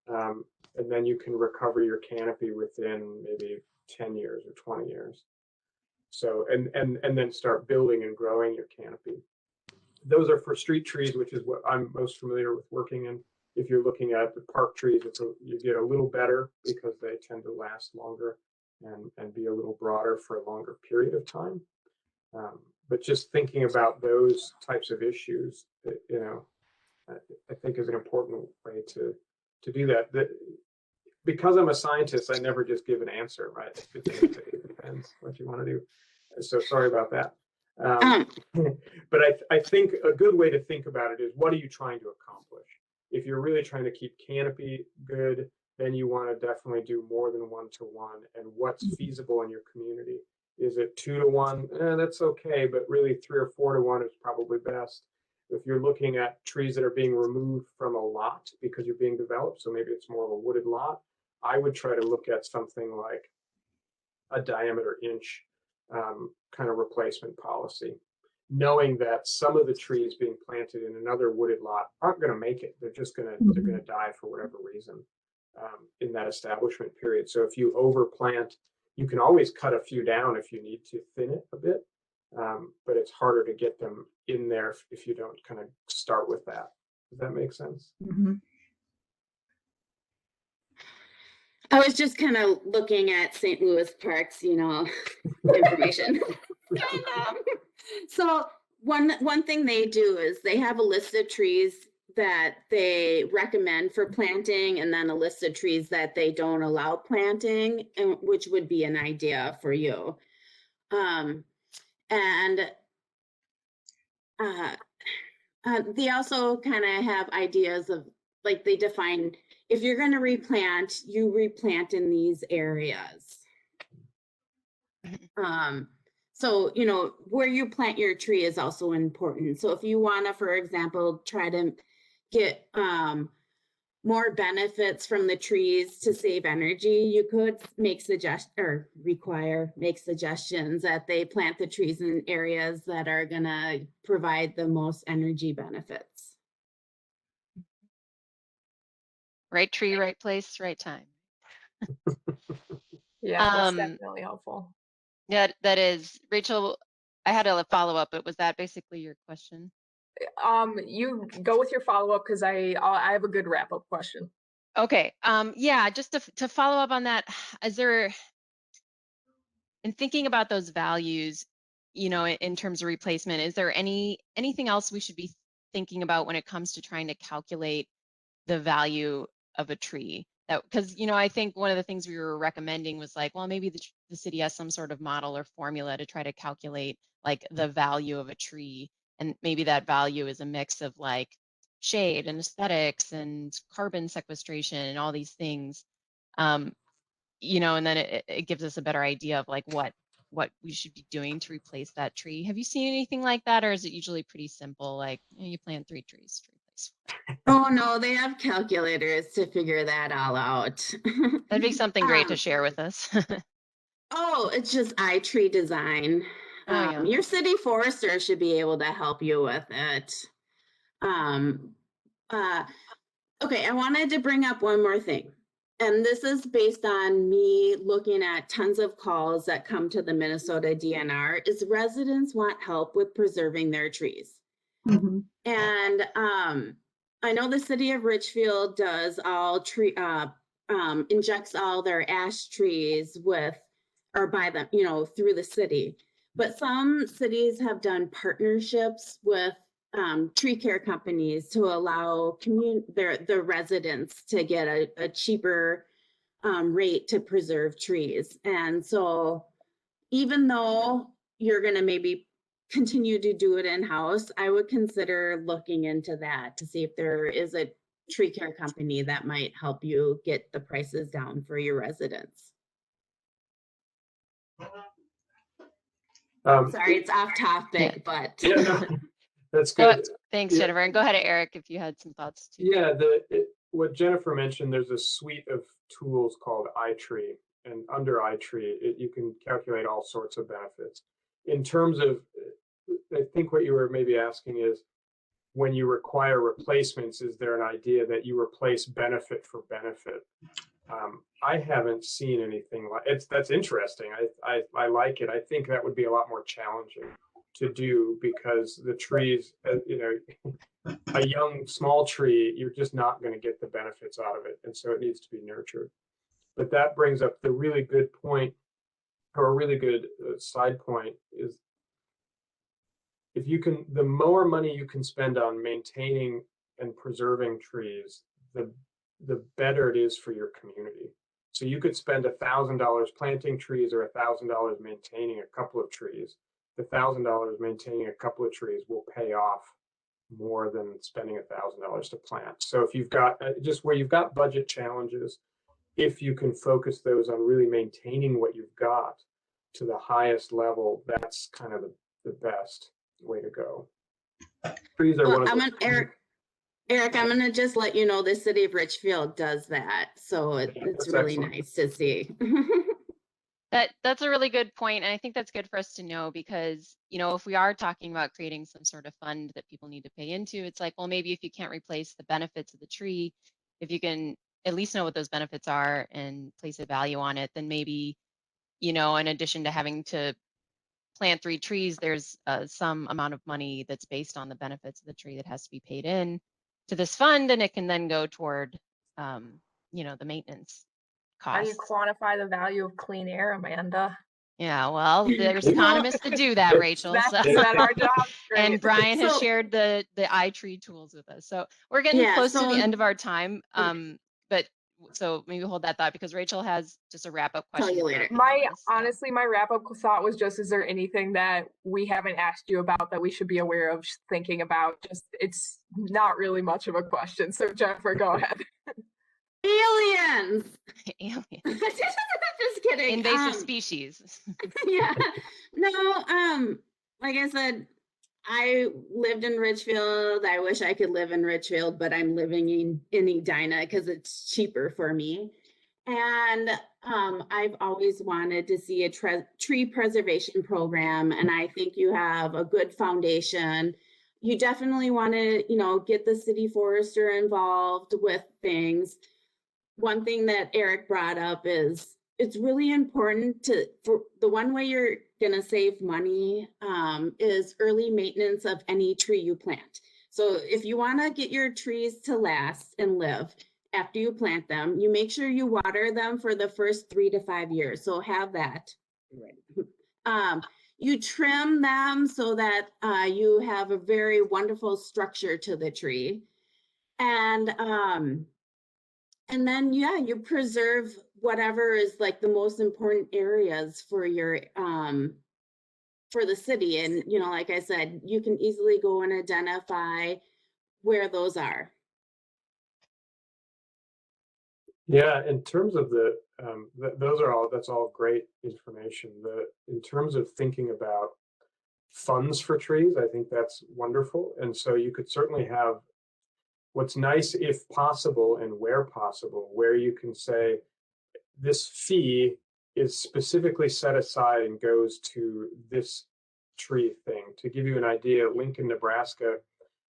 1. And then you can recover your canopy within maybe 10 years or 20 years. So, and then start building and growing your canopy. Those are for street trees, which is what I'm most familiar with working in. If you're looking at the park trees, you get a little better because they tend to last longer and be a little broader for a longer period of time. But just thinking about those types of issues, I think is an important way to do that. Because I'm a scientist, I never just give an answer, right? It depends what you want to do. So sorry about that. But I think a good way to think about it is, what are you trying to accomplish? If you're really trying to keep canopy good, then you want to definitely do more than 1 to 1. And what's feasible in your community? Is it 2 to 1? That's okay, but really 3 or 4 to 1 is probably best. If you're looking at trees that are being removed from a lot because you're being developed, so maybe it's more of a wooded lot, I would try to look at something like a diameter inch kind of replacement policy, knowing that some of the trees being planted in another wooded lot aren't going to make it. They're just going to die for whatever reason in that establishment period. So if you overplant, you can always cut a few down if you need to thin it a bit, but it's harder to get them in there if you don't kind of start with that. Does that make sense? I was just kind of looking at St. Louis Parks, information. So one thing they do is they have a list of trees that they recommend for planting, and then a list of trees that they don't allow planting, and which would be an idea for you. They also kind of have ideas of, like, they define, if you're going to replant, you replant in these areas. So, where you plant your tree is also important. So if you want to, for example, try to get more benefits from the trees to save energy, you could make suggestions that they plant the trees in areas that are going to provide the most energy benefits. Right tree, right place, right time. Yeah, that's Um, definitely helpful. Yeah, that is. Rachel, I had a follow up, but was that basically your question? You go with your follow-up because I have a good wrap-up question. Okay. Yeah, just to follow up on that, is there, in thinking about those values, in terms of replacement, is there anything else we should be thinking about when it comes to trying to calculate the value of a tree? That, because I think one of the things we were recommending was like, well, maybe the city has some sort of model or formula to try to calculate like the value of a tree, and maybe that value is a mix of like shade and aesthetics and carbon sequestration and all these things. And then it gives us a better idea of like what we should be doing to replace that tree. Have you seen anything like that, or is it usually pretty simple? Like you plant 3 trees to replace. Oh no, they have calculators to figure that all out. That'd be something great to Um, share with us. Oh, it's just iTree design. Oh yeah. Your city forester should be able to help you with it. Um, okay, I wanted to bring up one more thing. And this is based on me looking at tons of calls that come to the Minnesota DNR, is residents want help with preserving their trees. And I know the city of Richfield does all injects all their ash trees with, or by them, through the city. But some cities have done partnerships with tree care companies to allow the residents to get a cheaper rate to preserve trees. And so even though you're going to maybe continue to do it in-house, I would consider looking into that to see if there is a tree care company that might help you get the prices down for your residents. Sorry, it's off topic, but Yeah, no, that's So, good. thanks, Yeah. Jennifer. And go ahead, Eric, if you had some thoughts too. Yeah, what Jennifer mentioned, there's a suite of tools called iTree, and under iTree, you can calculate all sorts of benefits. In terms of, I think what you were maybe asking is, when you require replacements, is there an idea that you replace benefit for benefit? I haven't seen anything like it's. That's interesting. I like it. I think that would be a lot more challenging to do because the trees, a young small tree, you're just not going to get the benefits out of it, and so it needs to be nurtured. But that brings up the really good point, or a really good side point is, if you can, the more money you can spend on maintaining and preserving trees, the better it is for your community. So you could spend $1,000 planting trees or $1,000 maintaining a couple of trees. The $1,000 maintaining a couple of trees will pay off more than spending $1,000 to plant. So if you've got just where you've got budget challenges, if you can focus those on really maintaining what you've got to the highest level, that's kind of the best way to go. Trees are one of those. Eric, I'm going to just let you know the city of Richfield does that. So it's really excellent. nice to see. That's a really good point, and I think that's good for us to know because, if we are talking about creating some sort of fund that people need to pay into, it's like, well, maybe if you can't replace the benefits of the tree, if you can at least know what those benefits are and place a value on it, then maybe, in addition to having to plant 3 trees, there's some amount of money that's based on the benefits of the tree that has to be paid in to this fund, and it can then go toward, the maintenance How do you costs. quantify the value of clean air, Amanda? Yeah, well, there's economists to do that, Rachel. That's So. that our job. Great. And Brian has So- shared the iTree tools with us. So we're getting close to the end of our time. But so maybe hold that thought because Rachel has just a wrap-up question. Tell you for later. everyone on this. Honestly, my wrap-up thought was just, is there anything that we haven't asked you about that we should be aware of, thinking about? Just, it's not really much of a question. So Jennifer, go ahead. Aliens. Aliens. Just kidding. Invasive species. Yeah. No, like I said, I lived in Richfield. I wish I could live in Richfield, but I'm living in Edina because it's cheaper for me. And I've always wanted to see a tree preservation program, and I think you have a good foundation. You definitely want to, get the city forester involved with things. one thing that Eric brought up is it's really important for the one way you're gonna save money is early maintenance of any tree you plant. So if you want to get your trees to last and live after you plant them, you make sure you water them for the first 3 to 5 years. So have that. You trim them so that you have a very wonderful structure to the tree. And then, yeah, you preserve whatever is like the most important areas for your, for the city. And, you know, like I said, you can easily go and identify where those are. Yeah, in terms of the, that's all great information. In terms of thinking about funds for trees, I think that's wonderful. And so you could certainly have, what's nice if possible and where possible, where you can say this fee is specifically set aside and goes to this tree thing. To give you an idea, Lincoln, Nebraska,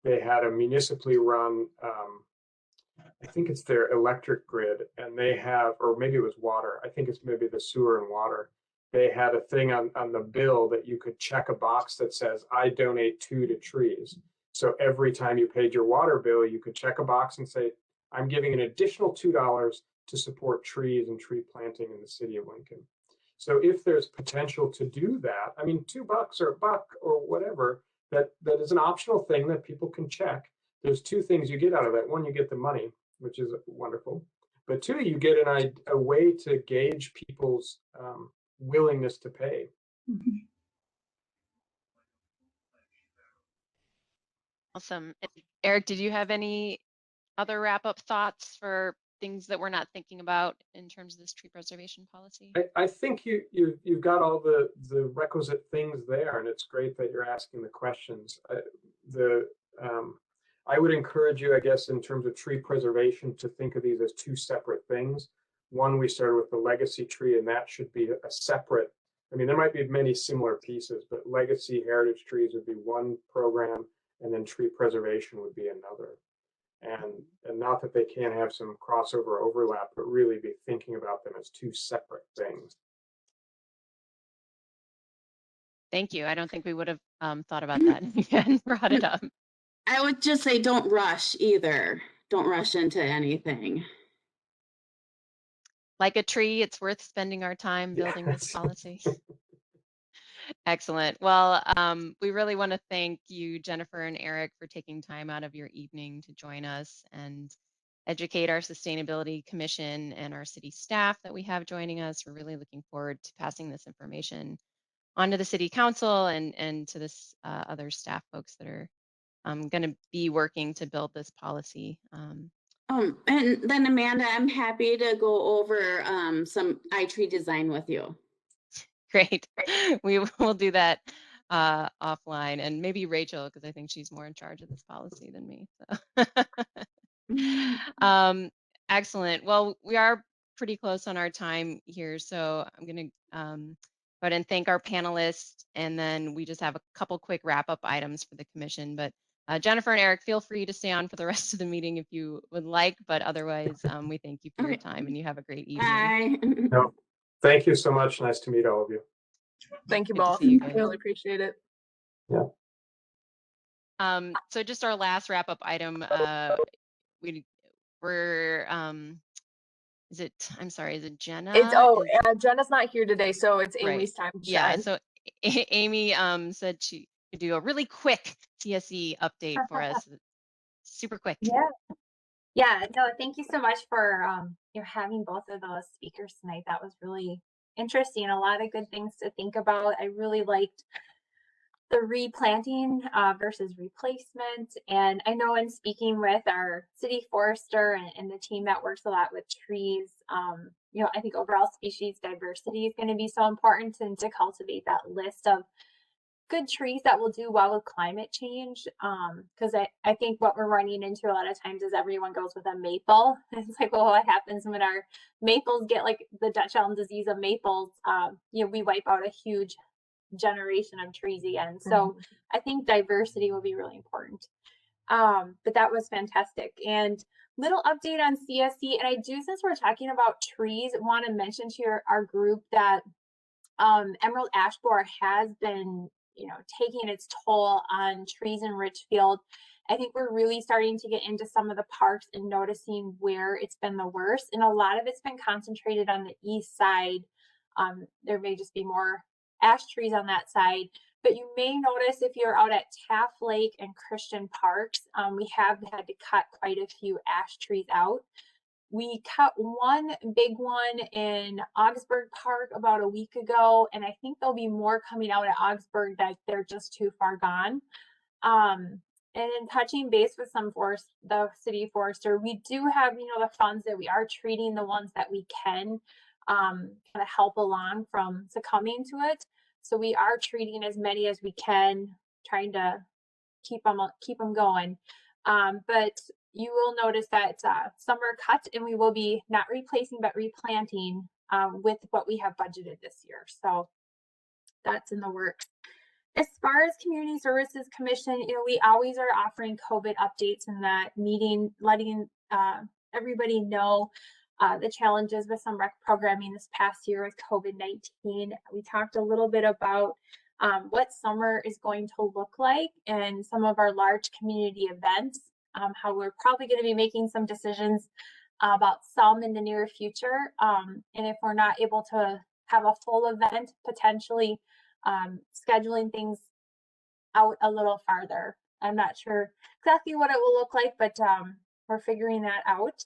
they had a municipally run, I think it's their electric grid, and they have, or maybe it was water, I think it's maybe the sewer and water. They had a thing on the bill that you could check a box that says, I donate to trees. So every time you paid your water bill, you could check a box and say, I'm giving an additional $2 to support trees and tree planting in the city of Lincoln. So if there's potential to do that, I mean, $2 or $1 or whatever, that is an optional thing that people can check. There's two things you get out of that. One, you get the money, which is wonderful. But two, you get a way to gauge people's willingness to pay. Awesome. Eric, did you have any other wrap-up thoughts for things that we're not thinking about in terms of this tree preservation policy? I think you've got all the requisite things there, and it's great that you're asking the questions. I would encourage you, I guess, in terms of tree preservation, to think of these as two separate things. One, we started with the legacy tree, and that should be a separate, I mean, there might be many similar pieces, but legacy heritage trees would be one program, and then tree preservation would be another. And not that they can't have some crossover overlap, but really be thinking about them as two separate things. Thank you. I don't think we would have thought about that and brought it up. I would just say don't rush either. Don't rush into anything. Like a tree, it's worth spending our time building this policy. Excellent. Well, we really want to thank you, Jennifer and Eric, for taking time out of your evening to join us and educate our Sustainability Commission and our city staff that we have joining us. We're really looking forward to passing this information onto the City Council and to this other staff folks that are going to be working to build this policy. And then Amanda, I'm happy to go over some iTree design with you. Great. We will do that offline, and maybe Rachel, because I think she's more in charge of this policy than me. So. Excellent. Well, we are pretty close on our time here, so I'm going to go ahead and thank our panelists, and then we just have a couple quick wrap-up items for the commission. But Jennifer and Eric, feel free to stay on for the rest of the meeting if you would like, but otherwise, we thank you for your time, and you have a great evening. Bye. No, thank you so much. Nice to meet all of you. Thank you Good to both. see you I guys. really appreciate it. Yeah. So just our last wrap-up item, is it Jenna? Jenna's not here today, so it's Right. Amy's time to Yeah, shine. so Amy said she could do a really quick CSE update for us. Super quick. Yeah, no, thank you so much for having both of those speakers tonight. That was really interesting. A lot of good things to think about. I really liked the replanting versus replacement. And I know in speaking with our city forester and the team that works a lot with trees, I think overall species diversity is going to be so important, and to cultivate that list of good trees that will do well with climate change. Because I think what we're running into a lot of times is everyone goes with a maple. It's like, well, what happens when our maples get like the Dutch elm disease of maples? We wipe out a huge generation of trees again. So I think diversity will be really important. But that was fantastic. And little update on CSC, and I do, since we're talking about trees, want to mention to our group that emerald ash borer has been, taking its toll on trees in Richfield. I think we're really starting to get into some of the parks and noticing where it's been the worst, and a lot of it's been concentrated on the east side. There may just be more ash trees on that side, but you may notice if you're out at Taft Lake and Christian Parks, we have had to cut quite a few ash trees out. We cut one big one in Augsburg Park about a week ago, and I think there'll be more coming out at Augsburg that they're just too far gone. And in touching base with the city forester, we do have, the funds that we are treating the ones that we can kind of help along from succumbing to it. So we are treating as many as we can, trying to keep them going. But you will notice that some are cut, and we will be not replacing but replanting with what we have budgeted this year. So that's in the works. As far as Community Services Commission, we always are offering COVID updates in that meeting, letting everybody know the challenges with some rec programming this past year with COVID-19. We talked a little bit about what summer is going to look like and some of our large community events, how we're probably going to be making some decisions about some in the near future. And if we're not able to have a full event, potentially scheduling things out a little farther. I'm not sure exactly what it will look like, but we're figuring that out.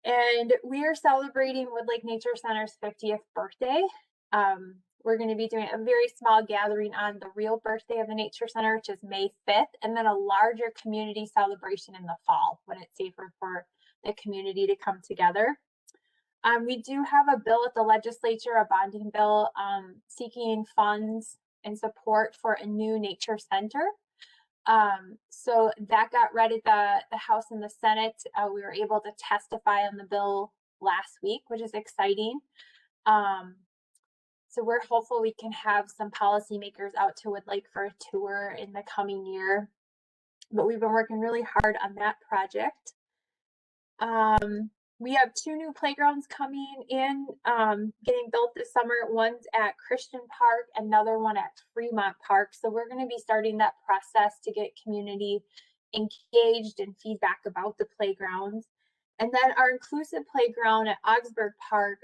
And we are celebrating Wood Lake Nature Center's 50th birthday. We're going to be doing a very small gathering on the real birthday of the Nature Center, which is May 5th, and then a larger community celebration in the fall when it's safer for the community to come together. We do have a bill at the legislature, a bonding bill, seeking funds and support for a new nature center. So that got read at the House and the Senate. We were able to testify on the bill last week, which is exciting. So we're hopeful we can have some policymakers out to Wood Lake for a tour in the coming year. But we've been working really hard on that project. We have 2 new playgrounds coming in, getting built this summer. One's at Christian Park, another one at Fremont Park. So we're going to be starting that process to get community engaged and feedback about the playgrounds. And then our inclusive playground at Augsburg Park,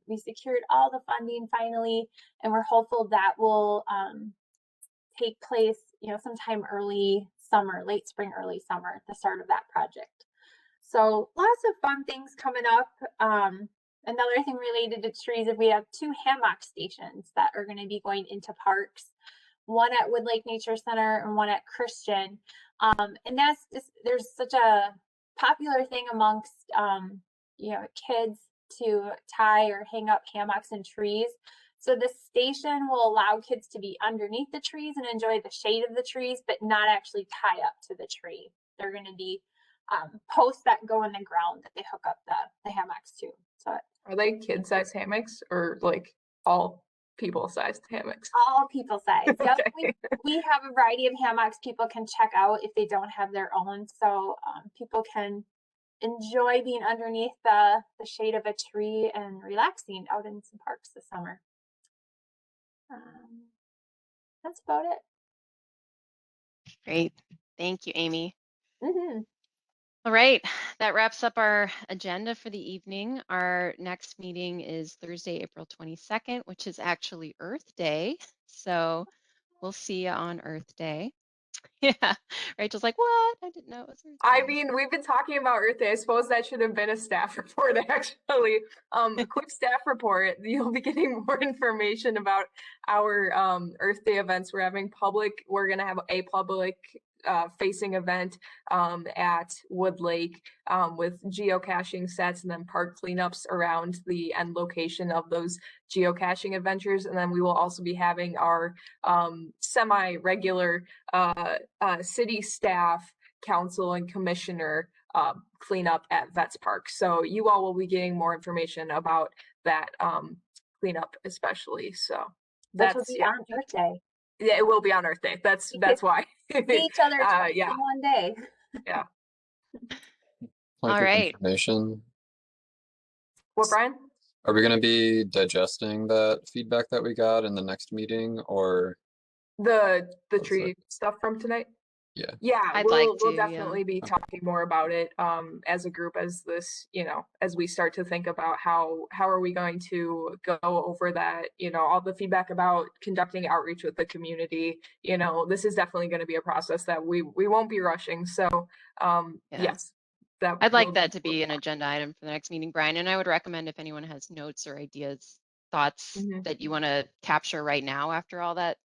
we secured all the funding finally, and we're hopeful that will take place, sometime early summer, late spring, early summer, the start of that project. So lots of fun things coming up. Another thing related to trees is we have 2 hammock stations that are going to be going into parks, one at Wood Lake Nature Center and one at Christian. And that's just, there's such a popular thing amongst kids to tie or hang up hammocks in trees. So the station will allow kids to be underneath the trees and enjoy the shade of the trees, but not actually tie up to the tree. They're going to be posts that go in the ground that they hook up the hammocks to. So Are they kid-sized hammocks or like all people-sized hammocks? All people size. Okay. Yep. We have a variety of hammocks people can check out if they don't have their own. So people can enjoy being underneath the shade of a tree and relaxing out in some parks this summer. That's about it. Great. Thank you, Amy. Mm-hmm. All right, that wraps up our agenda for the evening. Our next meeting is Thursday, April 22nd, which is actually Earth Day. So we'll see you on Earth Day. Yeah, Rachel's like, what? I didn't know it was Earth I Day. mean, we've been talking about Earth Day. I suppose that should have been a staff report, actually. A quick staff report. You'll be getting more information about our Earth Day events. We're going to have a public facing event at Wood Lake with geocaching sets and then park cleanups around the end location of those geocaching adventures. And then we will also be having our semi-regular city staff, council, and commissioner cleanup at Vets Park. So you all will be getting more information about that cleanup especially. So Which will be on Earth Day. Yeah, it will be on Earth Day. That's why. See each other twice yeah. in one day. Point All of right. information. What, Brian? Are we going to be digesting that feedback that we got in the next meeting, or The What's tree stuff from tonight? Yeah. Yeah, I'd we'll like to, yeah. definitely be Okay. talking more about it as a group, as this, as we start to think about how are we going to go over that, all the feedback about conducting outreach with the community. This is definitely going to be a process that we won't be rushing. So Yeah. yes, that I'd like will- that to be an agenda item for the next meeting, Brian, and I would recommend if anyone has notes or ideas, thoughts Mhm. that you want to capture right now after all that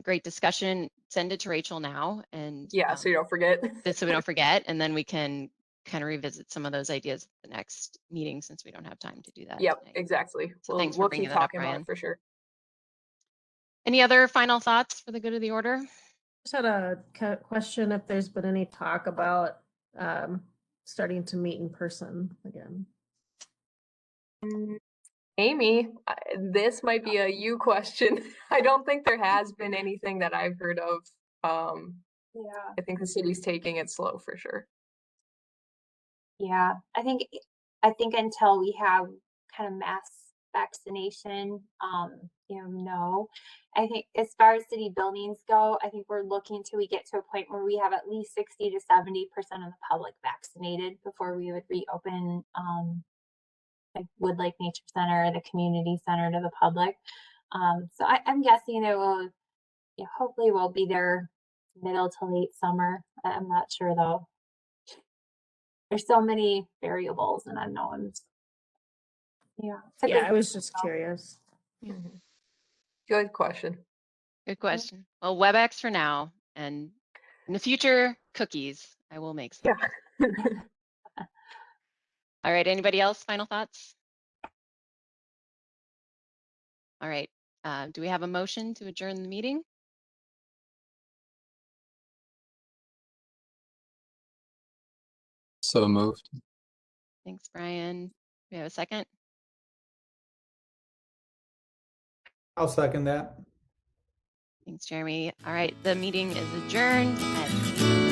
great discussion, send it to Rachel now, and Yeah, so you don't forget. so we don't forget, and then we can kind of revisit some of those ideas at the next meeting since we don't have time to do that Yep, tonight. exactly. So we'll thanks for we'll bringing keep that up, talking about Brian. it for sure. Any other final thoughts for the good of the order? Just had a question if there's been any talk about starting to meet in person again. Amy, this might be a you question. I don't think there has been anything that I've heard of. Yeah. I think the city's taking it slow for sure. Yeah, I think until we have kind of mass vaccination, no. I think as far as city buildings go, I think we're looking till we get to a point where we have at least 60 to 70% of the public vaccinated before we would reopen like Wood Lake Nature Center, the community center to the public. So I'm guessing it will, hopefully we'll be there middle to late summer. I'm not sure though. There's so many variables and unknowns. Yeah. it's a Yeah, good I was just question, curious. Mhm. Good question. Good question. Well, WebEx for now, and in the future, cookies. I will make some. Yeah. All right, anybody else? Final thoughts? All right, do we have a motion to adjourn the meeting? So moved. Thanks, Brian. Do we have a second? I'll second that. Thanks, Jeremy. All right, the meeting is adjourned at